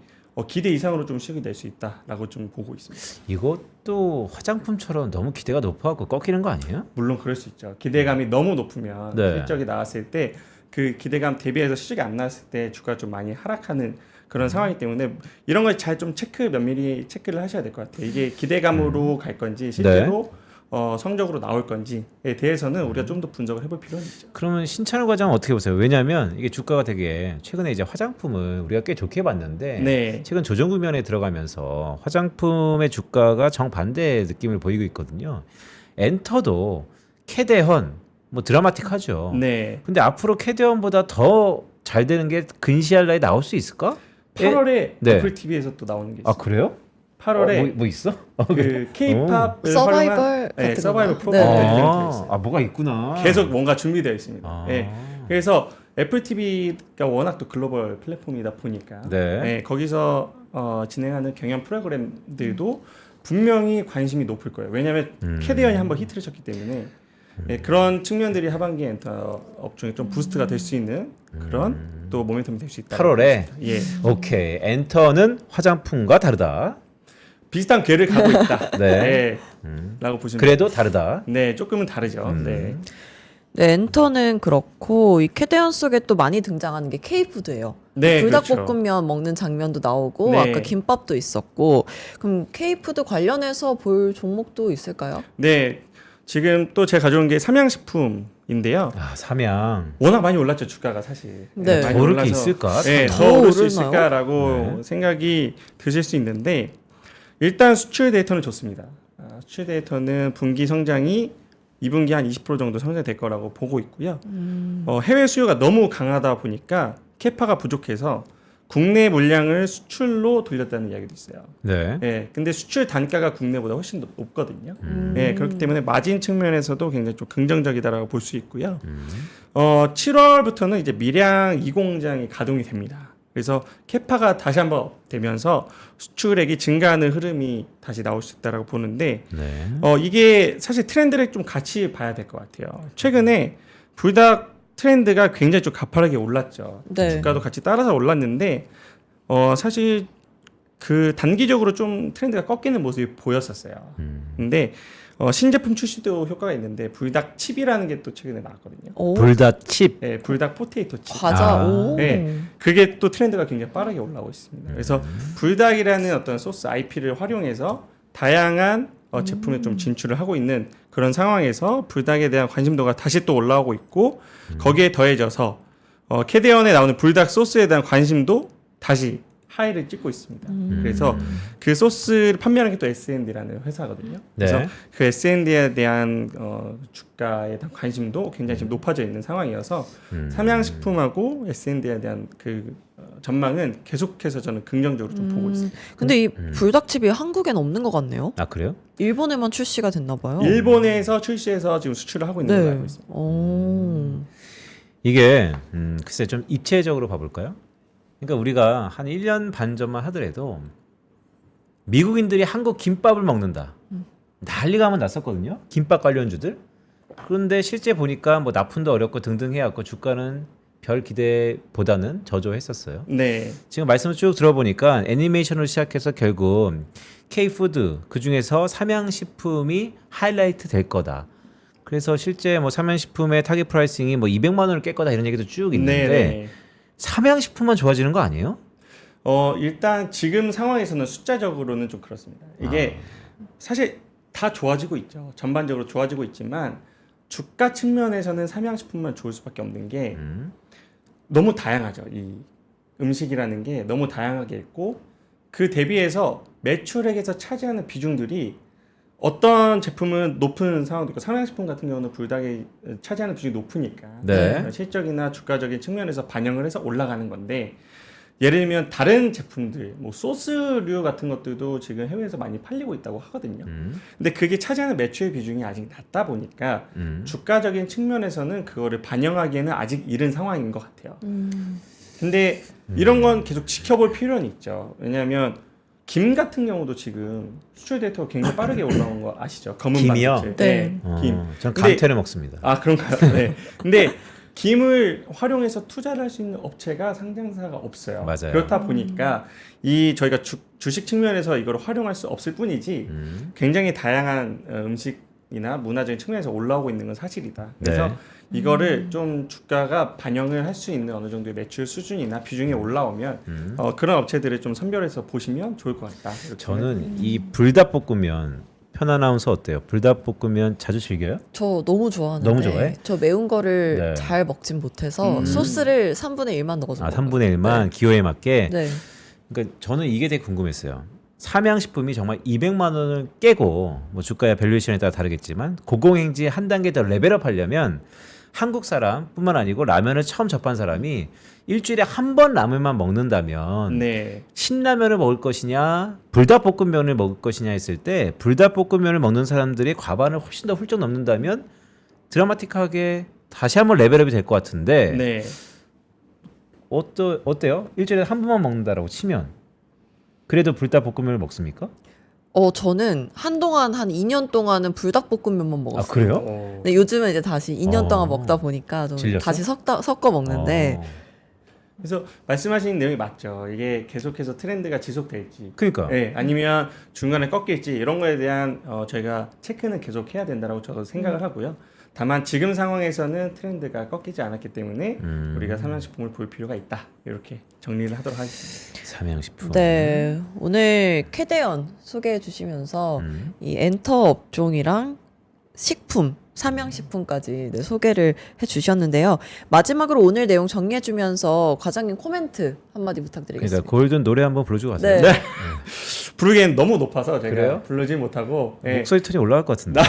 기대 이상으로 좀 수익이 낼 수 있다라고 좀 보고 있습니다. 이것도 화장품처럼 너무 기대가 높아갖고 꺾이는 거 아니에요? 물론 그럴 수 있죠. 기대감이 너무 높으면 네. 실적이 나왔을 때 그 기대감 대비해서 실적이 안 나왔을 때 주가가 좀 많이 하락하는 그런 상황이기 때문에 이런 걸 잘 좀 면밀히 체크를 하셔야 될 것 같아요. 이게 기대감으로 갈 건지 실제로 성적으로 나올 건지에 대해서는 우리가 좀 더 분석을 해볼 필요는 있죠. 그러면 신찬호 과장은 어떻게 보세요? 왜냐하면 이게 주가가 되게 최근에 이제 화장품을 우리가 꽤 좋게 봤는데 네. 최근 조정 국면에 들어가면서 화장품의 주가가 정반대의 느낌을 보이고 있거든요. 엔터도 캐대헌 뭐 드라마틱하죠. 네. 근데 앞으로 캐대헌보다 더 잘 되는 게 근시알라에 나올 수 있을까? 8월에 네. 애플 TV에서 또 나오는 게 있어요. 아 그래요? 8월에 뭐 있어? 그 K-팝을 서바이벌 활용한 같은 서바이벌 건가요? 프로그램이 네. 되어 있어요. 뭐가 있구나. 계속 뭔가 준비되어 있습니다. 아. 예. 그래서 애플 TV가 워낙 또 글로벌 플랫폼이다 보니까 네. 거기서 진행하는 경연 프로그램들도 분명히 관심이 높을 거예요. 왜냐하면 캐대언이 한번 히트를 쳤기 때문에 그런 측면들이 하반기 엔터 업종에 좀 부스트가 될 수 있는 그런 또 모멘텀이 될 수 있다. 8월에 예. 오케이. 엔터는 화장품과 다르다. 비슷한 궤를 가고 있다. 네. 라고 보시면 그래도 다르다. 네, 조금은 다르죠. 네. 네, 엔터는 그렇고 이 캐대언 속에 또 많이 등장하는 게 K푸드예요. 네, 불닭볶음면 먹는 장면도 나오고 네. 아까 김밥도 있었고, 그럼 K푸드 관련해서 볼 종목도 있을까요? 네. 지금 또 제가 가져온 게 삼양식품인데요. 아, 삼양. 워낙 많이 올랐죠, 주가가 사실. 네. 많이 더 오를 게 올라서, 있을까? 네, 더 더 오를 수 오르나요? 있을까라고 생각이 드실 수 있는데, 일단 수출 데이터는 좋습니다. 수출 데이터는 분기 성장이 2분기 한 20% 정도 성장될 거라고 보고 있고요. 해외 수요가 너무 강하다 보니까 캐파가 부족해서 국내 물량을 수출로 돌렸다는 이야기도 있어요. 네. 예, 근데 수출 단가가 국내보다 훨씬 더 높거든요. 예, 그렇기 때문에 마진 측면에서도 굉장히 좀 긍정적이다라고 볼 수 있고요. 7월부터는 이제 밀양 2공장이 가동이 됩니다. 그래서 캐파가 다시 한번 되면서 수출액이 증가하는 흐름이 다시 나올 수 있다라고 보는데, 네. 이게 사실 트렌드를 좀 같이 봐야 될 것 같아요. 최근에 불닭 트렌드가 굉장히 좀 가파르게 올랐죠. 네. 주가도 같이 따라서 올랐는데, 사실 그 단기적으로 좀 트렌드가 꺾이는 모습이 보였었어요. 근데 신제품 출시도 효과가 있는데 불닭 칩이라는 게 또 최근에 나왔거든요. 오, 불닭칩. 네, 불닭 포테이토 칩. 과자. 아. 오. 네. 그게 또 트렌드가 굉장히 빠르게 올라오고 있습니다. 그래서 불닭이라는 어떤 소스 IP를 활용해서 다양한 제품에 좀 진출을 하고 있는 그런 상황에서 불닭에 대한 관심도가 다시 또 올라오고 있고, 거기에 더해져서 캐대언에 나오는 불닭 소스에 대한 관심도 다시 하이를 찍고 있습니다. 그래서 그 소스를 판매하는 게 또 S&D라는 회사거든요. 그래서 네. 그 S&D에 대한 주가에 대한 관심도 굉장히 지금 높아져 있는 상황이어서 삼양식품하고 S&D에 대한 그 전망은 계속해서 저는 긍정적으로 좀 보고 있습니다. 근데 이 불닭집이 한국엔 없는 것 같네요. 아 그래요? 일본에만 출시가 됐나 봐요. 일본에서 출시해서 지금 수출을 하고 있는 걸로 알고 네. 있습니다. 오. 이게 글쎄 좀 입체적으로 봐볼까요? 그러니까 우리가 한 1년 반 전만 하더라도 미국인들이 한국 김밥을 먹는다. 난리가 한번 났었거든요. 김밥 관련주들. 그런데 실제 보니까 뭐 납품도 어렵고 등등 해갖고 주가는 별 기대보다는 저조했었어요. 네. 지금 말씀을 쭉 들어보니까 애니메이션으로 시작해서 결국 K푸드 그중에서 삼양식품이 하이라이트 될 거다. 그래서 실제 뭐 삼양식품의 타깃 프라이싱이 뭐 200만 원을 깰 거다 이런 얘기도 쭉 있는데 네. 삼양식품만 좋아지는 거 아니에요? 일단 지금 상황에서는 숫자적으로는 좀 그렇습니다. 이게 사실 다 좋아지고 있죠. 전반적으로 좋아지고 있지만 주가 측면에서는 삼양식품만 좋을 수밖에 없는 게 너무 다양하죠. 이 음식이라는 게 너무 다양하게 있고 그 대비해서 매출액에서 차지하는 비중들이 어떤 제품은 높은 상황도 있고 삼양식품 같은 경우는 불닭이 차지하는 비중이 높으니까 네. 실적이나 주가적인 측면에서 반영을 해서 올라가는 건데 예를 들면 다른 제품들 뭐 소스류 같은 것들도 지금 해외에서 많이 팔리고 있다고 하거든요. 근데 그게 차지하는 매출 비중이 아직 낮다 보니까 주가적인 측면에서는 그거를 반영하기에는 아직 이른 상황인 것 같아요. 근데 이런 건 계속 지켜볼 필요는 있죠. 왜냐하면 김 같은 경우도 지금 수출 데이터가 굉장히 빠르게 올라온 거 아시죠? 검은 김이요? 반도체. 네. 김. 전 근데- 감태를 먹습니다. 아 그런가요? 네. 근데 김을 활용해서 투자를 할 수 있는 업체가 상장사가 없어요. 맞아요. 그렇다 보니까 이 저희가 주식 측면에서 이걸 활용할 수 없을 뿐이지 굉장히 다양한 음식이나 문화적인 측면에서 올라오고 있는 건 사실이다. 그래서 네. 이거를 좀 주가가 반영을 할 수 있는 어느 정도의 매출 수준이나 비중이 올라오면 그런 업체들을 좀 선별해서 보시면 좋을 것 같다. 이렇게 저는 이 불닭볶음면 편 아나운서 어때요? 불닭볶음면 자주 즐겨요? 저 너무 좋아하는데 너무 좋아해? 저 매운 거를 네. 잘 먹진 못해서 소스를 3분의 1만 넣어서 아, 먹어요. 3분의 1만 기호에 맞게. 네. 그러니까 저는 이게 되게 궁금했어요. 삼양식품이 정말 200만 원을 깨고 뭐 주가야 밸류에이션에 따라 다르겠지만 고공행지 한 단계 더 레벨업하려면 한국 사람뿐만 아니고 라면을 처음 접한 사람이 일주일에 한 번 라면만 먹는다면 네. 신라면을 먹을 것이냐 불닭볶음면을 먹을 것이냐 했을 때 불닭볶음면을 먹는 사람들이 과반을 훨씬 더 훌쩍 넘는다면 드라마틱하게 다시 한번 레벨업이 될 것 같은데 네. 어때요? 일주일에 한 번만 먹는다라고 치면 그래도 불닭볶음면을 먹습니까? 저는 한동안 한 2년 동안은 불닭볶음면만 먹었어요. 아 그래요? 근데 요즘은 이제 다시 2년 동안 어. 먹다 보니까 좀 질렸어? 다시 섞어 먹는데 그래서 말씀하신 내용이 맞죠. 이게 계속해서 트렌드가 지속될지, 그러니까 네, 아니면 중간에 꺾일지 이런 거에 대한 저희가 체크는 계속 해야 된다고 저도 생각을 하고요. 다만 지금 상황에서는 트렌드가 꺾이지 않았기 때문에 우리가 삼양식품을 볼 필요가 있다. 이렇게 정리를 하도록 하겠습니다. 삼양식품. 네, 오늘 캐대언 소개해 주시면서 이 엔터 업종이랑 식품, 삼양식품까지 네, 소개를 해 주셨는데요. 마지막으로 오늘 내용 정리해 주면서 과장님 코멘트 한마디 그러니까 부탁드리겠습니다. 골든 노래 한번 불러주고 가세요. 네. 부르기엔 너무 높아서 제가 그래요? 부르지 못하고 네. 목소리 톤이 올라갈 것 같은데.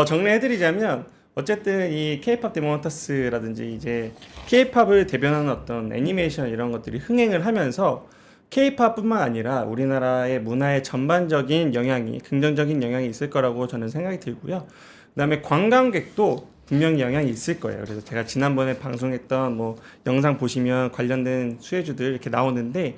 정리해드리자면 어쨌든 이 K-팝 데모헌터스라든지 이제 K-팝을 대변하는 어떤 애니메이션 이런 것들이 흥행을 하면서 K-팝뿐만 아니라 우리나라의 문화의 전반적인 영향이 긍정적인 영향이 있을 거라고 저는 생각이 들고요. 그다음에 관광객도 분명히 영향이 있을 거예요. 그래서 제가 지난번에 방송했던 뭐 영상 보시면 관련된 수혜주들 이렇게 나오는데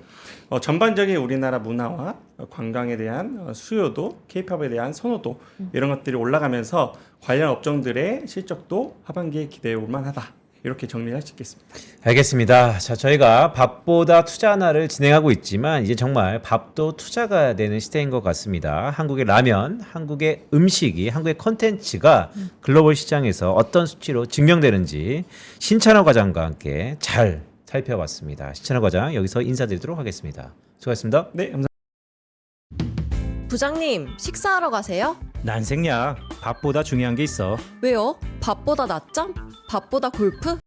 전반적인 우리나라 문화와 관광에 대한 수요도, K-팝에 대한 선호도 이런 것들이 올라가면서 관련 업종들의 실적도 하반기에 기대해 볼 만하다. 이렇게 정리할 수 있겠습니다. 알겠습니다. 자, 저희가 밥보다 투자 하나를 진행하고 있지만 이제 정말 밥도 투자가 되는 시대인 것 같습니다. 한국의 라면, 한국의 음식이, 한국의 컨텐츠가 글로벌 시장에서 어떤 수치로 증명되는지 신찬호 과장과 함께 잘 살펴봤습니다. 신찬호 과장 여기서 인사드리도록 하겠습니다. 수고하셨습니다. 네, 감사합니다. 부장님, 식사하러 가세요? 난생략 밥보다 중요한 게 있어. 왜요? 밥보다 낮잠? 밥보다 골프?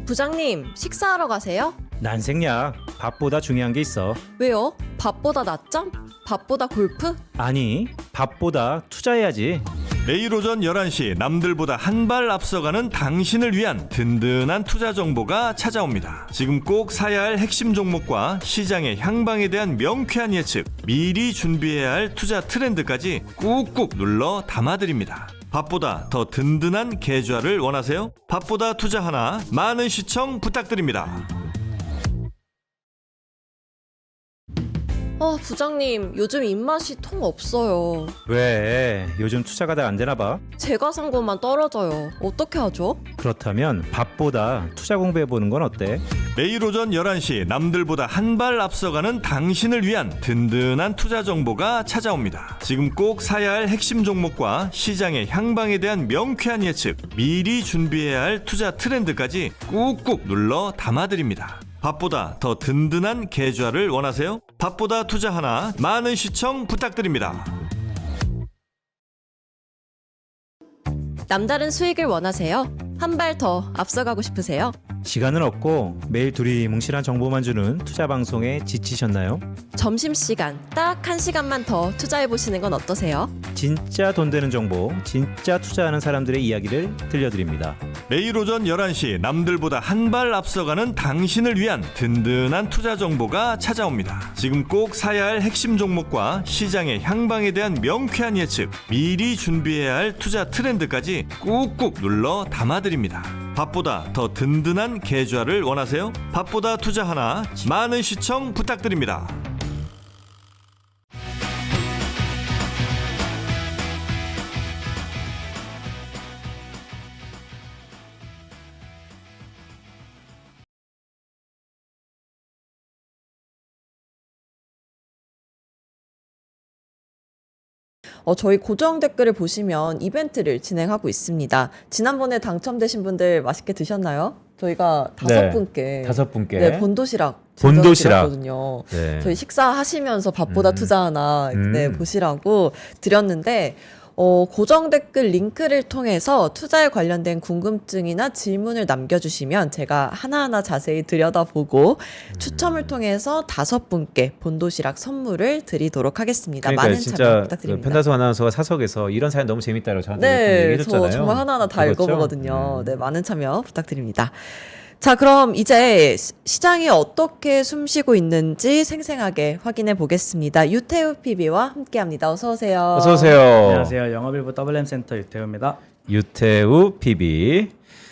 부장님, 식사하러 가세요? 난생략 밥보다 중요한 게 있어. 왜요? 밥보다 낮잠? 밥보다 골프? 아니 밥보다 투자해야지. 매일 오전 11시 남들보다 한 발 앞서가는 당신을 위한 든든한 투자 정보가 찾아옵니다. 지금 꼭 사야 할 핵심 종목과 시장의 향방에 대한 명쾌한 예측, 미리 준비해야 할 투자 트렌드까지 꾹꾹 눌러 담아드립니다. 밥보다 더 든든한 계좌를 원하세요? 밥보다 투자 하나 많은 시청 부탁드립니다. 부장님, 요즘 입맛이 통 없어요. 왜? 요즘 투자가 다 안 되나 봐. 제가 산 것만 떨어져요. 어떻게 하죠? 그렇다면 밥보다 투자 공부해 보는 건 어때? 매일 오전 11시 남들보다 한 발 앞서가는 당신을 위한 든든한 투자 정보가 찾아옵니다. 지금 꼭 사야 할 핵심 종목과 시장의 향방에 대한 명쾌한 예측, 미리 준비해야 할 투자 트렌드까지 꾹꾹 눌러 담아드립니다. 밥보다 더 든든한 계좌를 원하세요? 밥보다 투자 하나 많은 시청 부탁드립니다. 남다른 수익을 원하세요? 한 발 더 앞서가고 싶으세요? 시간은 없고 매일 두리뭉실한 정보만 주는 투자 방송에 지치셨나요? 점심시간 딱 1시간만 더 투자해보시는 건 어떠세요? 진짜 돈 되는 정보, 진짜 투자하는 사람들의 이야기를 들려드립니다. 매일 오전 11시 남들보다 한 발 앞서가는 당신을 위한 든든한 투자 정보가 찾아옵니다. 지금 꼭 사야 할 핵심 종목과 시장의 향방에 대한 명쾌한 예측, 미리 준비해야 할 투자 트렌드까지 꾹꾹 눌러 담아드립니다. 밥보다 더 든든한 계좌를 원하세요? 밥보다 투자 하나 많은 시청 부탁드립니다. 저희 고정 댓글을 보시면 이벤트를 진행하고 있습니다. 지난번에 당첨되신 분들 맛있게 드셨나요? 저희가 5분께 5분께 네, 본도시락 본도시락. 드렸거든요. 네. 저희 식사하시면서 밥보다 투자 하나 네, 보시라고 드렸는데 고정 댓글 링크를 통해서 투자에 관련된 궁금증이나 질문을 남겨주시면 제가 하나하나 자세히 들여다보고 추첨을 통해서 5분께 본도시락 선물을 드리도록 하겠습니다. 그러니까 많은 참여 진짜 그 부탁드립니다. 편다소 아나운서가 사석에서 이런 사연 너무 재밌다고 저한테 네, 얘기해줬잖아요. 저 정말 하나하나 다 그렇죠? 읽어보거든요. 네, 많은 참여 부탁드립니다. 자, 그럼 이제 시장이 어떻게 숨쉬고 있는지 생생하게 확인해 보겠습니다. 유태우 PB와 함께합니다. 어서 오세요. 어서 오세요. 안녕하세요. 영업일보 WM센터 유태우입니다. 유태우 PB.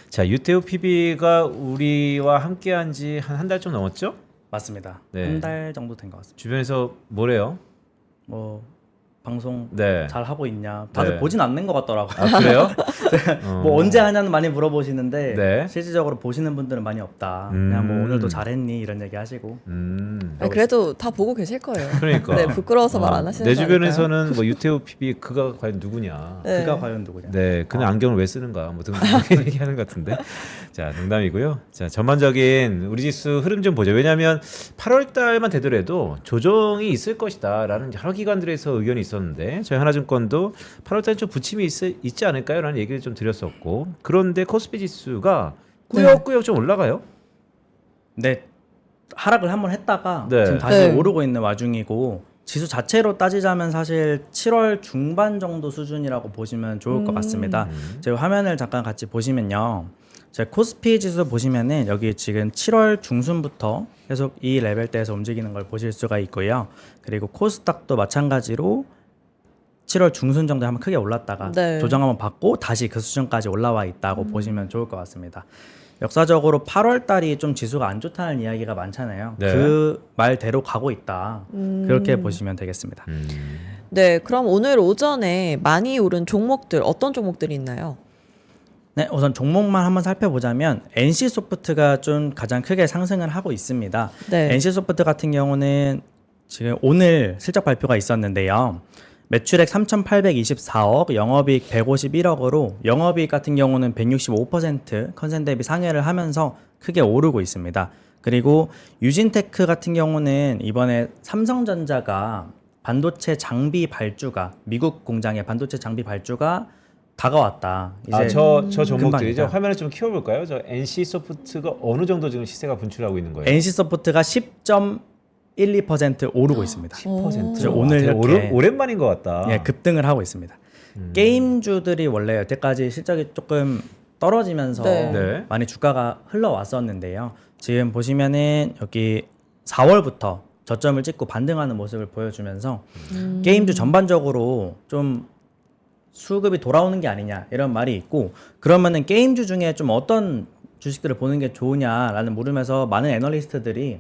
자, 유태우 PB가 우리와 함께한 지 한 달 좀 넘었죠? 맞습니다. 네. 한 달 정도 된 것 같습니다. 주변에서 뭐래요? 뭐 방송 네. 잘 하고 있냐? 다들 네. 보진 않는 것 같더라고요. 아, 그래요? 뭐 언제 하냐는 많이 물어보시는데 네. 실질적으로 보시는 분들은 많이 없다. 그냥 뭐 음. 오늘도 잘했니 이런 얘기 하시고. 아니, 그래도 다 보고 계실 거예요. 그러니까. 네, 부끄러워서 말 안 하시는 내 거 주변에서는 뭐 유태우 PB 그가 과연 누구냐? 네. 그가 과연 누구냐? 네, 그는 안경을 왜 쓰는가? 뭐 등등 그렇게 얘기하는 것 같은데. 자, 농담이고요. 자, 전반적인 우리 지수 흐름 좀 보죠. 왜냐하면 8월 달만 되더라도 조정이 있을 것이다라는 여러 기관들에서 의견이 있었는데 저희 하나증권도 8월 달에 좀 부침이 있지 않을까요?라는 얘기를 좀 드렸었고 그런데 코스피 지수가 꾸역꾸역 좀 올라가요. 네. 하락을 한번 했다가 네. 지금 다시 네. 오르고 있는 와중이고 지수 자체로 따지자면 사실 7월 중반 정도 수준이라고 보시면 좋을 것 같습니다. 제 화면을 잠깐 같이 보시면요. 제 코스피 지수 보시면은 여기 지금 7월 중순부터 계속 이 레벨대에서 움직이는 걸 보실 수가 있고요. 그리고 코스닥도 마찬가지로 7월 중순 정도에 한번 크게 올랐다가 네. 조정 한번 받고 다시 그 수준까지 올라와 있다고 보시면 좋을 것 같습니다. 역사적으로 8월 달이 좀 지수가 안 좋다는 이야기가 많잖아요. 네. 그 말대로 가고 있다. 그렇게 보시면 되겠습니다. 네, 그럼 오늘 오전에 많이 오른 종목들 어떤 종목들이 있나요? 네, 우선 종목만 한번 살펴보자면 NC소프트가 좀 가장 크게 상승을 하고 있습니다. 네. NC소프트 같은 경우는 지금 오늘 실적 발표가 있었는데요. 매출액 3,824억, 영업이익 151억으로 영업이익 같은 경우는 165% 컨센 대비 상회를 하면서 크게 오르고 있습니다. 그리고 유진테크 같은 경우는 이번에 삼성전자가 반도체 장비 발주가 미국 공장의 반도체 장비 발주가 다가왔다. 이제 저 종목들이죠. 금방이다. 화면을 좀 키워볼까요? 저 NC 소프트가 어느 정도 지금 시세가 분출하고 있는 거예요? NC소프트가 10.12% 오르고 있습니다. 10%. 그래서 오늘 이렇게 오랜만인 것 같다. 예, 급등을 하고 있습니다. 게임주들이 원래 여태까지 실적이 조금 떨어지면서 네. 네. 많이 주가가 흘러왔었는데요. 지금 보시면은 여기 4월부터 저점을 찍고 반등하는 모습을 보여주면서 게임주 전반적으로 좀 수급이 돌아오는 게 아니냐 이런 말이 있고 그러면은 게임주 중에 좀 어떤 주식들을 보는 게 좋으냐라는 물음에서 많은 애널리스트들이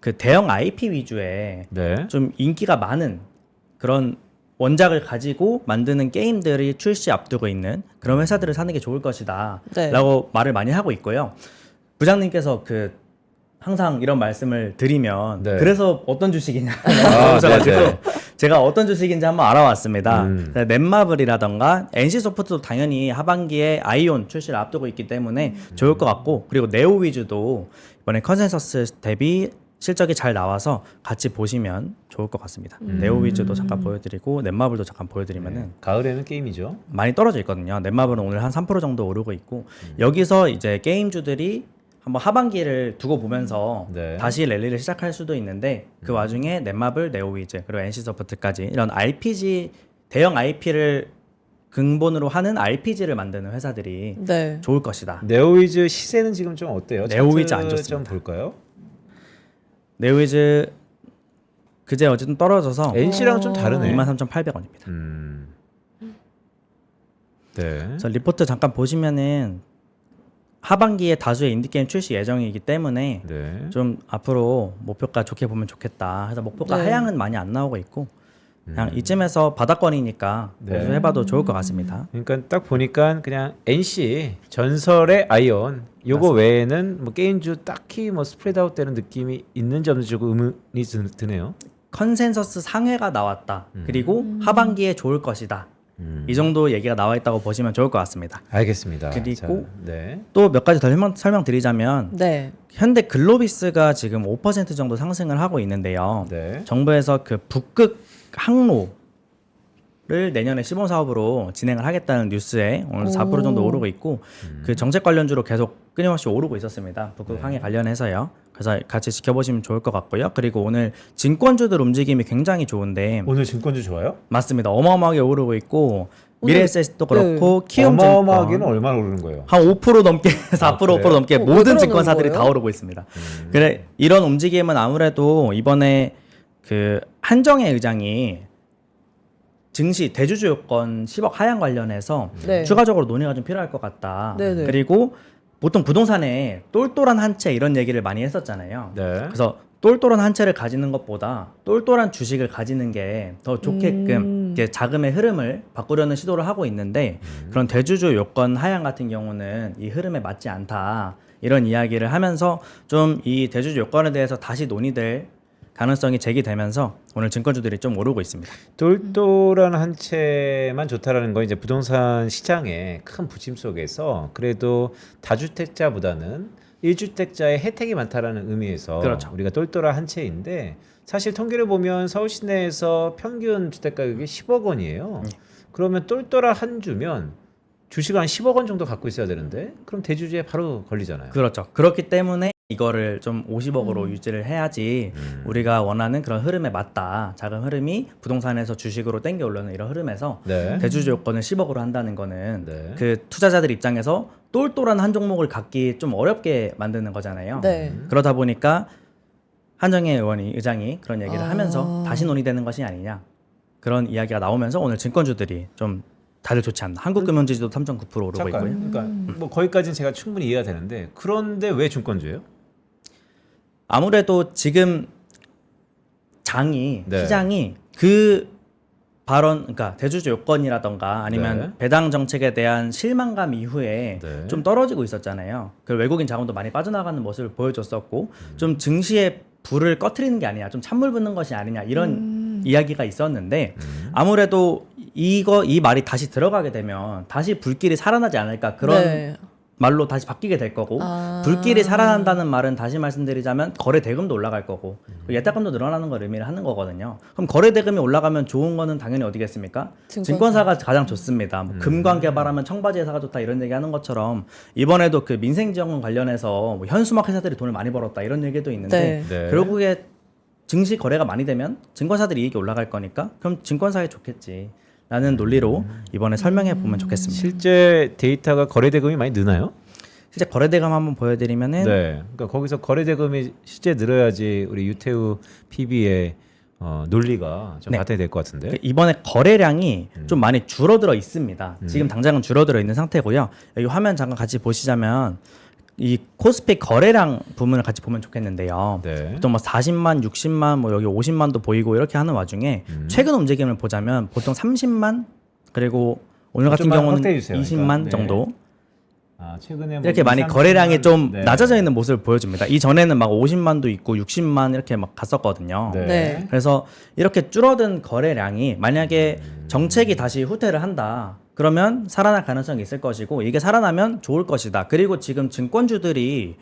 그 대형 IP 위주의 네. 좀 인기가 많은 그런 원작을 가지고 만드는 게임들이 출시 앞두고 있는 그런 회사들을 사는 게 좋을 것이다 네. 라고 말을 많이 하고 있고요. 부장님께서 그 항상 이런 말씀을 드리면 네. 그래서 어떤 주식이냐 아, 물어보셔가지고 네네. 제가 어떤 주식인지 한번 알아왔습니다. 음. 넷마블이라던가 NC소프트도 당연히 하반기에 아이온 출시를 앞두고 있기 때문에 좋을 것 같고, 그리고 네오위즈도 이번에 컨센서스 대비 실적이 잘 나와서 같이 보시면 좋을 것 같습니다. 네오위즈도 잠깐 보여드리고 넷마블도 잠깐 보여드리면은 가을에는 게임이죠. 많이 떨어져 있거든요. 넷마블은 오늘 한 3% 정도 오르고 있고, 여기서 이제 게임주들이 한번 하반기를 두고 보면서 네. 다시 랠리를 시작할 수도 있는데, 그 와중에 넷마블, 네오위즈, 그리고 NC소프트까지 이런 RPG 대형 IP를 근본으로 하는 RPG를 만드는 회사들이 네. 좋을 것이다. 네오위즈 시세는 지금 좀 어때요? 네오위즈 차트 안 좋습니다. 좀 볼까요? 네오위즈 그제 어쨌든 떨어져서 NC랑 좀 다르네. 23,800원입니다. 네. 그래서 리포트 잠깐 보시면은 하반기에 다수의 인디게임 출시 예정이기 때문에 네. 좀 앞으로 목표가 좋게 보면 좋겠다 해서 목표가 네. 하향은 많이 안 나오고 있고, 그냥 이쯤에서 바닥권이니까 네. 해봐도 좋을 것 같습니다. 그러니까 딱 보니까 그냥 NC 전설의 아이온 요거 외에는 뭐 게임주 딱히 뭐 스프레드아웃 되는 느낌이 있는지 없는지 조금 의문이 드네요. 컨센서스 상회가 나왔다. 그리고 하반기에 좋을 것이다. 이 정도 얘기가 나와 있다고 보시면 좋을 것 같습니다. 알겠습니다. 그리고 자, 네. 또 몇 가지 더 설명드리자면, 네. 현대 글로비스가 지금 5% 정도 상승을 하고 있는데요. 네. 정부에서 그 북극 항로를 내년에 시범 사업으로 진행을 하겠다는 뉴스에 오늘 4% 정도 오르고 있고, 그 정책 관련주로 계속 끊임없이 오르고 있었습니다. 북극 항해 관련해서요. 그래서 같이 지켜보시면 좋을 것 같고요. 그리고 오늘 증권주들 움직임이 굉장히 좋은데, 오늘 증권주 좋아요? 맞습니다. 어마어마하게 오르고 있고, 오늘- 미래에셋도 그렇고 키움증권 어마어마하게는 얼마나 오르는 거예요? 한 5% 넘게 4% 그래요? 5% 넘게 왜 모든 그러는 증권사들이 거예요? 다 오르고 있습니다. 그래 이런 움직임은 아무래도 이번에 그 한정혜 의장이 증시 대주주 요건 10억 하향 관련해서 네. 추가적으로 논의가 좀 필요할 것 같다. 네네. 그리고 보통 부동산에 똘똘한 한 채 이런 얘기를 많이 했었잖아요. 네. 그래서 똘똘한 한 채를 가지는 것보다 똘똘한 주식을 가지는 게 더 좋게끔 이렇게 자금의 흐름을 바꾸려는 시도를 하고 있는데, 그런 대주주 요건 하향 같은 경우는 이 흐름에 맞지 않다, 이런 이야기를 하면서 좀 이 대주주 요건에 대해서 다시 논의될 가능성이 제기되면서 오늘 증권주들이 좀 오르고 있습니다. 똘똘한 한 채만 좋다라는 건 이제 부동산 시장의 큰 부침 속에서 그래도 다주택자보다는 1주택자의 혜택이 많다라는 의미에서 그렇죠. 우리가 똘똘한 한 채인데, 사실 통계를 보면 서울 시내에서 평균 주택 가격이 10억 원이에요. 그러면 똘똘한 한 주면 주식을 한 10억 원 정도 갖고 있어야 되는데, 그럼 대주주에 바로 걸리잖아요. 그렇죠. 그렇기 때문에 이거를 좀 50억으로 유지를 해야지 우리가 원하는 그런 흐름에 맞다. 자금 흐름이 부동산에서 주식으로 땡겨 올라오는 이런 흐름에서 네. 대주주 요건을 10억으로 한다는 거는 네. 그 투자자들 입장에서 똘똘한 한 종목을 갖기 좀 어렵게 만드는 거잖아요. 네. 그러다 보니까 한정혜 의장이 그런 얘기를 아. 하면서 다시 논의되는 것이 아니냐, 그런 이야기가 나오면서 오늘 증권주들이 좀 다들 좋지 않나. 한국금융지수도 3.9% 오르고 있고요. 잠깐. 그러니까 뭐 거기까지는 제가 충분히 이해가 되는데, 그런데 왜 증권주예요? 아무래도 지금 장이 네. 시장이 그 발언, 그러니까 대주주 요건이라던가 아니면 네. 배당 정책에 대한 실망감 이후에 네. 좀 떨어지고 있었잖아요. 그 외국인 자금도 많이 빠져나가는 모습을 보여줬었고, 좀 증시에 불을 꺼트리는 게 아니냐, 좀 찬물 붓는 것이 아니냐, 이런 이야기가 있었는데, 아무래도 이 말이 다시 들어가게 되면 다시 불길이 살아나지 않을까, 그런 네. 말로 다시 바뀌게 될 거고, 아. 불길이 살아난다는 말은 다시 말씀드리자면 거래 대금도 올라갈 거고, 예탁금도 늘어나는 걸 의미를 하는 거거든요. 그럼 거래 대금이 올라가면 좋은 거는 당연히 어디겠습니까? 증권사가 가장 좋습니다. 뭐 금광 개발하면 청바지 회사가 좋다, 이런 얘기 하는 것처럼 이번에도 그 민생지원금 관련해서 뭐 현수막 회사들이 돈을 많이 벌었다, 이런 얘기도 있는데, 네. 네. 결국에 증시 거래가 많이 되면 증권사들이 이익이 올라갈 거니까 그럼 증권사에 좋겠지 라는 논리로 이번에 설명해 보면 좋겠습니다. 실제 데이터가 거래 대금이 많이 느나요? 실제 거래 대금 한번 보여드리면은 네. 그러니까 거기서 거래 대금이 실제 늘어야지 우리 유태우 PB의 논리가 좀 네. 받아야 될 것 같은데. 이번에 거래량이 좀 많이 줄어들어 있습니다. 지금 당장은 줄어들어 있는 상태고요. 여기 화면 잠깐 같이 보시자면 이 코스피 거래량 부분을 같이 보면 좋겠는데요. 네. 보통 뭐 40만, 60만, 뭐 여기 50만도 보이고 이렇게 하는 와중에 최근 움직임을 보자면 보통 30만 그리고 오늘 같은 좀만 경우는 확대해 주세요. 20만 그러니까. 네. 정도 최근에 뭐 이렇게 많이 2, 3, 거래량이 좀 네. 낮아져 있는 모습을 보여줍니다. 이 전에는 막 50만도 있고 60만 이렇게 막 갔었거든요. 네. 네. 그래서 이렇게 줄어든 거래량이 만약에 정책이 다시 후퇴를 한다. 그러면 살아날 가능성이 있을 것이고 이게 살아나면 좋을 것이다. 그리고 지금 증권주들이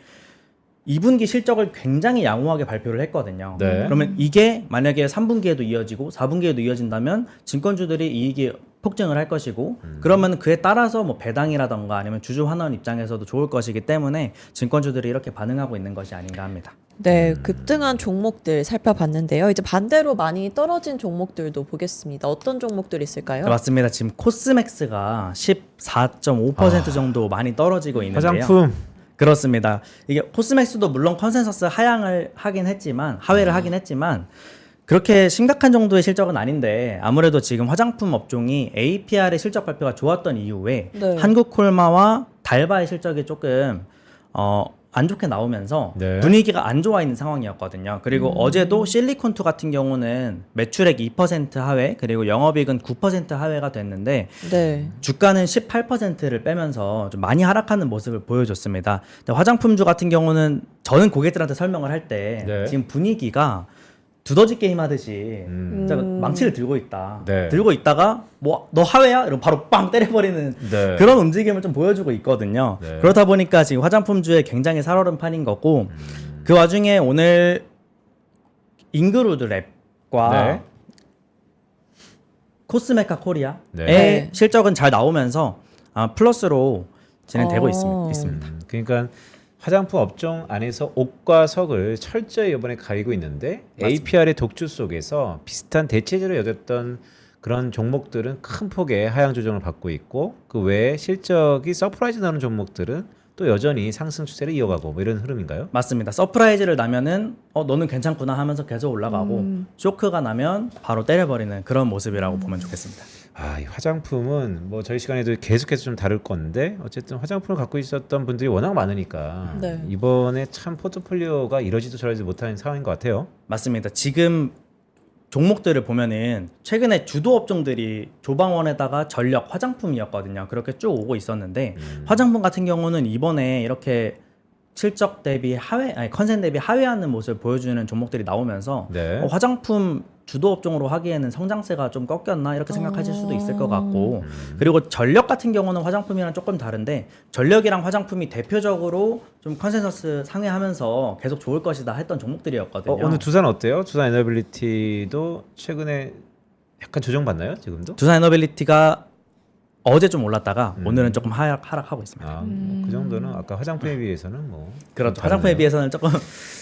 2분기 실적을 굉장히 양호하게 발표를 했거든요. 네. 그러면 이게 만약에 3분기에도 이어지고 4분기에도 이어진다면 증권주들이 이익이 폭증을 할 것이고 그러면 그에 따라서 뭐 배당이라던가 아니면 주주 환원 입장에서도 좋을 것이기 때문에 증권주들이 이렇게 반응하고 있는 것이 아닌가 합니다. 네, 급등한 종목들 살펴봤는데요. 이제 반대로 많이 떨어진 종목들도 보겠습니다. 어떤 종목들이 있을까요? 맞습니다. 지금 코스맥스가 14.5% 정도 많이 떨어지고 있는데요. 화장품. 그렇습니다. 이게 코스맥스도 물론 컨센서스 하향을 하긴 했지만 하회를 하긴 했지만 그렇게 심각한 정도의 실적은 아닌데 아무래도 지금 화장품 업종이 APR의 실적 발표가 좋았던 이후에 네. 한국콜마와 달바의 실적이 조금 안 좋게 나오면서 네. 분위기가 안 좋아 있는 상황이었거든요. 그리고 어제도 실리콘투 같은 경우는 매출액 2% 하회 그리고 영업이익은 9% 하회가 됐는데 네. 주가는 18%를 빼면서 좀 많이 하락하는 모습을 보여줬습니다. 근데 화장품주 같은 경우는 저는 고객들한테 설명을 할 때 네. 지금 분위기가 두더지 게임 하듯이 진짜 망치를 들고 있다. 네. 들고 있다가 뭐 너 하회야? 이러면 바로 빵 때려버리는 네. 그런 움직임을 좀 보여주고 있거든요. 네. 그렇다 보니까 지금 화장품주에 굉장히 살얼음 판인 거고 그 와중에 오늘 잉그루드 랩과 네. 코스메카 코리아의 네. 실적은 잘 나오면서 플러스로 진행되고 어. 있습니다. 그러니까 화장품 업종 안에서 옥과 석을 철저히 이번에 가리고 있는데 APR의 독주 속에서 비슷한 대체제로 여겼던 그런 종목들은 큰 폭의 하향 조정을 받고 있고 그 외에 실적이 서프라이즈 나는 종목들은 또 여전히 상승 추세를 이어가고 뭐 이런 흐름인가요? 맞습니다. 서프라이즈를 나면은 너는 괜찮구나 하면서 계속 올라가고 쇼크가 나면 바로 때려버리는 그런 모습이라고 보면 좋겠습니다. 이 화장품은 뭐 저희 시간에도 계속해서 좀 다룰 건데 어쨌든 화장품을 갖고 있었던 분들이 워낙 많으니까 네. 이번에 참 포트폴리오가 이러지도 저러지도 못하는 상황인 것 같아요. 맞습니다. 지금 종목들을 보면은 최근에 주도 업종들이 조방원에다가 전력, 화장품이었거든요. 그렇게 쭉 오고 있었는데 화장품 같은 경우는 이번에 이렇게 실적 대비 컨센 대비 하회하는 모습을 보여주는 종목들이 나오면서 네. 화장품 주도 업종으로 하기에는 성장세가 좀 꺾였나 이렇게 생각하실 수도 있을 것 같고 그리고 전력 같은 경우는 화장품이랑 조금 다른데 전력이랑 화장품이 대표적으로 좀 컨센서스 상회하면서 계속 좋을 것이다 했던 종목들이었거든요. 오늘 두산 어때요? 두산 에너빌리티도 최근에 약간 조정받나요? 지금도? 두산 에너빌리티가 어제 좀 올랐다가 오늘은 조금 하락하고 있습니다. 그 정도는 아까 화장품에 비해서는 뭐 그렇죠. 좀 화장품에 다르네요. 비해서는 조금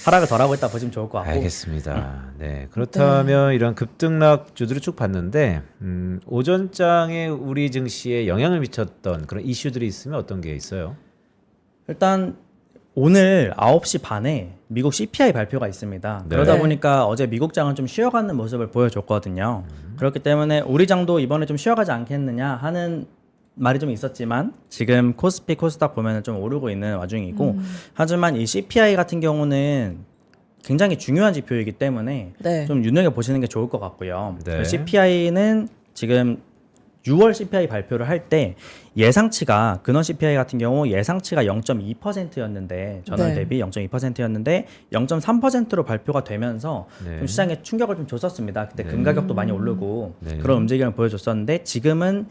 하락을 덜하고 있다 보시면 좋을 것 같고. 알겠습니다. 네, 그렇다면 이런 급등락 주들을 쭉 봤는데 오전장에 우리 증시에 영향을 미쳤던 그런 이슈들이 있으면 어떤 게 있어요? 일단 오늘 9시 반에 미국 CPI 발표가 있습니다. 네. 그러다 네. 보니까 어제 미국 장은 좀 쉬어가는 모습을 보여줬거든요. 그렇기 때문에 우리 장도 이번에 좀 쉬어가지 않겠느냐 하는 말이 좀 있었지만 지금 코스피, 코스닥 보면 좀 오르고 있는 와중이고 하지만 이 CPI 같은 경우는 굉장히 중요한 지표이기 때문에 네. 좀 눈여겨보시는 게 좋을 것 같고요. 네. CPI는 지금 6월 CPI 발표를 할 때 예상치가 근원 CPI 같은 경우 예상치가 0.2%였는데 전월 네. 대비 0.2%였는데 0.3%로 발표가 되면서 네. 좀 시장에 충격을 좀 줬었습니다. 그때 금 가격도 많이 오르고 네. 그런 움직임을 보여줬었는데 지금은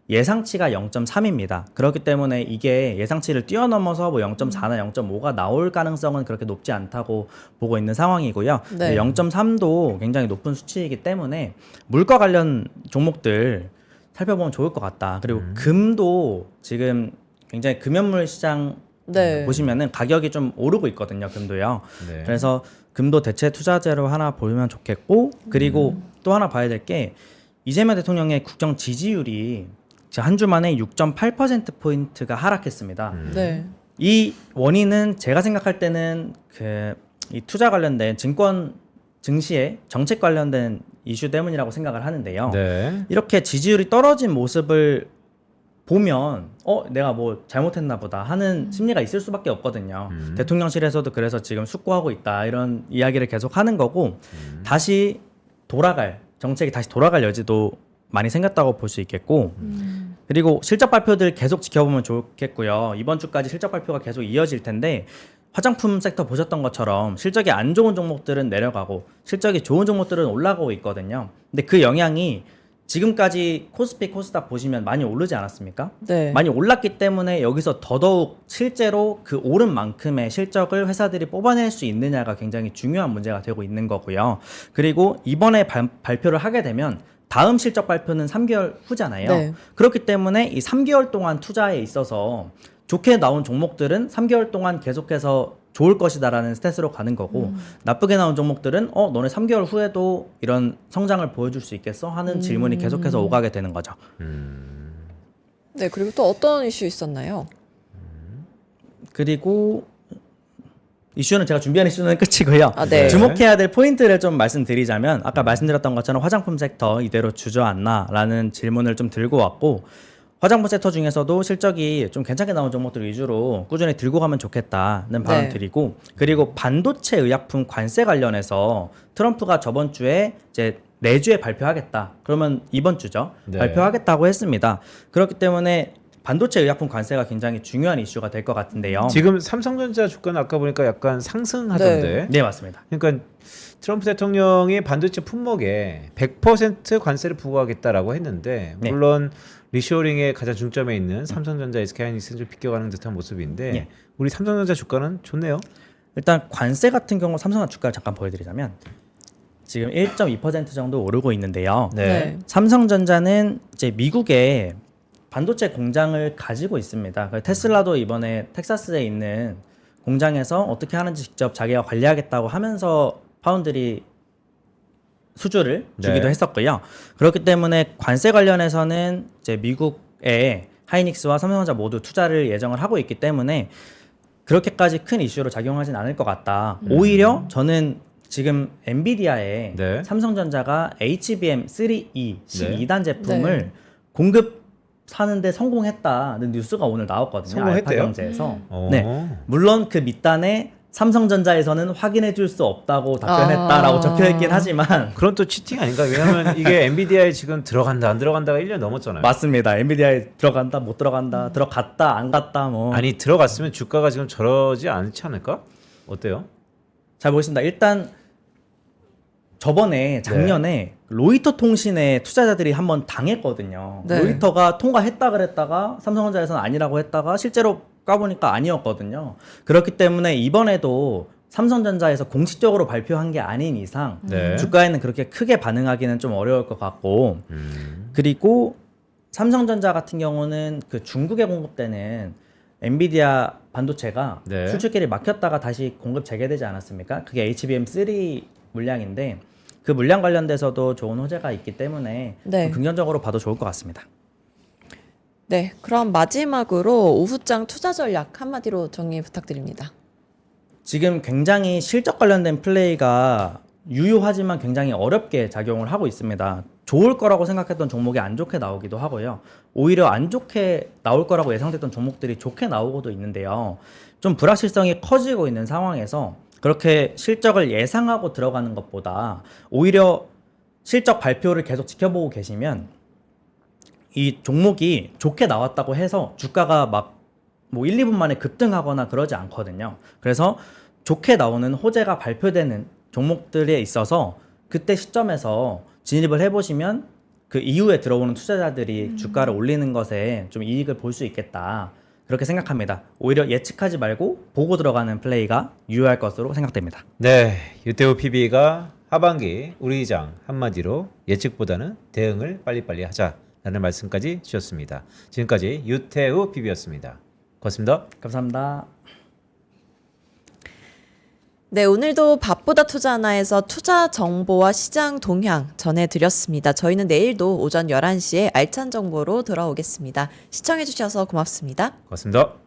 예상치가 0.3입니다. 그렇기 때문에 이게 예상치를 뛰어넘어서 뭐 0.4나 0.5가 나올 가능성은 그렇게 높지 않다고 보고 있는 상황이고요. 네. 0.3도 굉장히 높은 수치이기 때문에 물가 관련 종목들 살펴보면 좋을 것 같다. 그리고 금도 지금 굉장히 금연물 시장 네. 보시면은 가격이 좀 오르고 있거든요. 금도요. 네. 그래서 금도 대체 투자재로 하나 보면 좋겠고 그리고 또 하나 봐야 될 게 이재명 대통령의 국정 지지율이 한 주 만에 6.8%포인트가 하락했습니다. 네. 이 원인은 제가 생각할 때는 이 투자 관련된 증권 증시에 정책 관련된 이슈 때문이라고 생각을 하는데요. 네. 이렇게 지지율이 떨어진 모습을 보면 내가 뭐 잘못했나 보다 하는 심리가 있을 수밖에 없거든요. 대통령실에서도 그래서 지금 숙고하고 있다 이런 이야기를 계속 하는 거고 다시 정책이 다시 돌아갈 여지도 많이 생겼다고 볼 수 있겠고 그리고 실적 발표들 계속 지켜보면 좋겠고요. 이번 주까지 실적 발표가 계속 이어질 텐데 화장품 섹터 보셨던 것처럼 실적이 안 좋은 종목들은 내려가고 실적이 좋은 종목들은 올라가고 있거든요. 근데 그 영향이 지금까지 코스피, 코스닥 보시면 많이 오르지 않았습니까? 네. 많이 올랐기 때문에 여기서 더더욱 실제로 그 오른 만큼의 실적을 회사들이 뽑아낼 수 있느냐가 굉장히 중요한 문제가 되고 있는 거고요. 그리고 이번에 발표를 하게 되면 다음 실적 발표는 3개월 후잖아요. 네. 그렇기 때문에 이 3개월 동안 투자에 있어서 좋게 나온 종목들은 3개월 동안 계속해서 좋을 것이다라는 스탯으로 가는 거고 나쁘게 나온 종목들은 너네 3개월 후에도 이런 성장을 보여줄 수 있겠어? 하는 질문이 계속해서 오가게 되는 거죠. 네, 그리고 또 어떤 이슈 있었나요? 그리고 이슈는 제가 준비한 이슈는 끝이고요. 아, 네. 주목해야 될 포인트를 좀 말씀드리자면 아까 말씀드렸던 것처럼 화장품 섹터 이대로 주저앉나라는 질문을 좀 들고 왔고 화장품 섹터 중에서도 실적이 좀 괜찮게 나온 종목들 위주로 꾸준히 들고 가면 좋겠다는 발언 네. 드리고 그리고 반도체 의약품 관세 관련해서 트럼프가 저번 주에 이제 내주에 발표하겠다. 그러면 이번 주죠. 네. 발표하겠다고 했습니다. 그렇기 때문에 반도체 의약품 관세가 굉장히 중요한 이슈가 될 것 같은데요. 지금 삼성전자 주가는 아까 보니까 약간 상승하던데. 네, 맞습니다. 그러니까 트럼프 대통령이 반도체 품목에 100% 관세를 부과하겠다라고 했는데 네. 물론 리쇼링에 가장 중점에 있는 삼성전자, SK하이닉스는 좀 비껴가는 듯한 모습인데 네. 우리 삼성전자 주가는 좋네요. 일단 관세 같은 경우 삼성전자 주가를 잠깐 보여드리자면 지금 1.2% 정도 오르고 있는데요. 네. 삼성전자는 이제 미국에 반도체 공장을 가지고 있습니다. 테슬라도 이번에 텍사스에 있는 공장에서 어떻게 하는지 직접 자기가 관리하겠다고 하면서 파운드리 수주를 주기도 네. 했었고요. 그렇기 때문에 관세 관련해서는 이제 미국에 하이닉스와 삼성전자 모두 투자를 예정을 하고 있기 때문에 그렇게까지 큰 이슈로 작용하진 않을 것 같다. 오히려 저는 지금 엔비디아에 네. 삼성전자가 HBM3E 12단 제품을 네. 공급하는데 성공했다는 뉴스가 오늘 나왔거든요. 성공했대요? 알파경제에서. 어. 네. 물론 그 밑단에 삼성전자에서는 확인해 줄 수 없다고 답변했다라고 적혀 있긴 하지만 그런 또 치팅 아닌가? 왜냐하면 이게 엔비디아에 지금 들어간다 안 들어간다가 1년 넘었잖아요. 맞습니다. 엔비디아에 들어간다 못 들어간다 들어갔다 안 갔다 뭐 아니 들어갔으면 주가가 지금 저러지 않지 않을까? 어때요? 잘 보겠습니다. 일단 저번에 작년에 로이터 통신에 투자자들이 한번 당했거든요. 네. 로이터가 통과했다 그랬다가 삼성전자에서는 아니라고 했다가 실제로 까보니까 아니었거든요. 그렇기 때문에 이번에도 삼성전자에서 공식적으로 발표한 게 아닌 이상 네. 주가에는 그렇게 크게 반응하기는 좀 어려울 것 같고 그리고 삼성전자 같은 경우는 그 중국에 공급되는 엔비디아 반도체가 네. 수출길이 막혔다가 다시 공급 재개되지 않았습니까? 그게 HBM3 물량인데 그 물량 관련돼서도 좋은 호재가 있기 때문에 네. 좀 긍정적으로 봐도 좋을 것 같습니다. 네, 그럼 마지막으로 오후장 투자 전략 한마디로 정리 부탁드립니다. 지금 굉장히 실적 관련된 플레이가 유효하지만 굉장히 어렵게 작용을 하고 있습니다. 좋을 거라고 생각했던 종목이 안 좋게 나오기도 하고요. 오히려 안 좋게 나올 거라고 예상됐던 종목들이 좋게 나오고도 있는데요. 좀 불확실성이 커지고 있는 상황에서 그렇게 실적을 예상하고 들어가는 것보다 오히려 실적 발표를 계속 지켜보고 계시면 이 종목이 좋게 나왔다고 해서 주가가 막 뭐 1, 2분 만에 급등하거나 그러지 않거든요. 그래서 좋게 나오는 호재가 발표되는 종목들에 있어서 그때 시점에서 진입을 해보시면 그 이후에 들어오는 투자자들이 주가를 올리는 것에 좀 이익을 볼 수 있겠다. 그렇게 생각합니다. 오히려 예측하지 말고 보고 들어가는 플레이가 유효할 것으로 생각됩니다. 네, 유태우 PB가 하반기 우리 이장 한마디로 예측보다는 대응을 빨리빨리 하자라는 말씀까지 주셨습니다. 지금까지 유태우 PB였습니다. 고맙습니다. 감사합니다. 네, 오늘도 밥보다 투자 하나에서 투자 정보와 시장 동향 전해드렸습니다. 저희는 내일도 오전 11시에 알찬 정보로 돌아오겠습니다. 시청해주셔서 고맙습니다. 고맙습니다.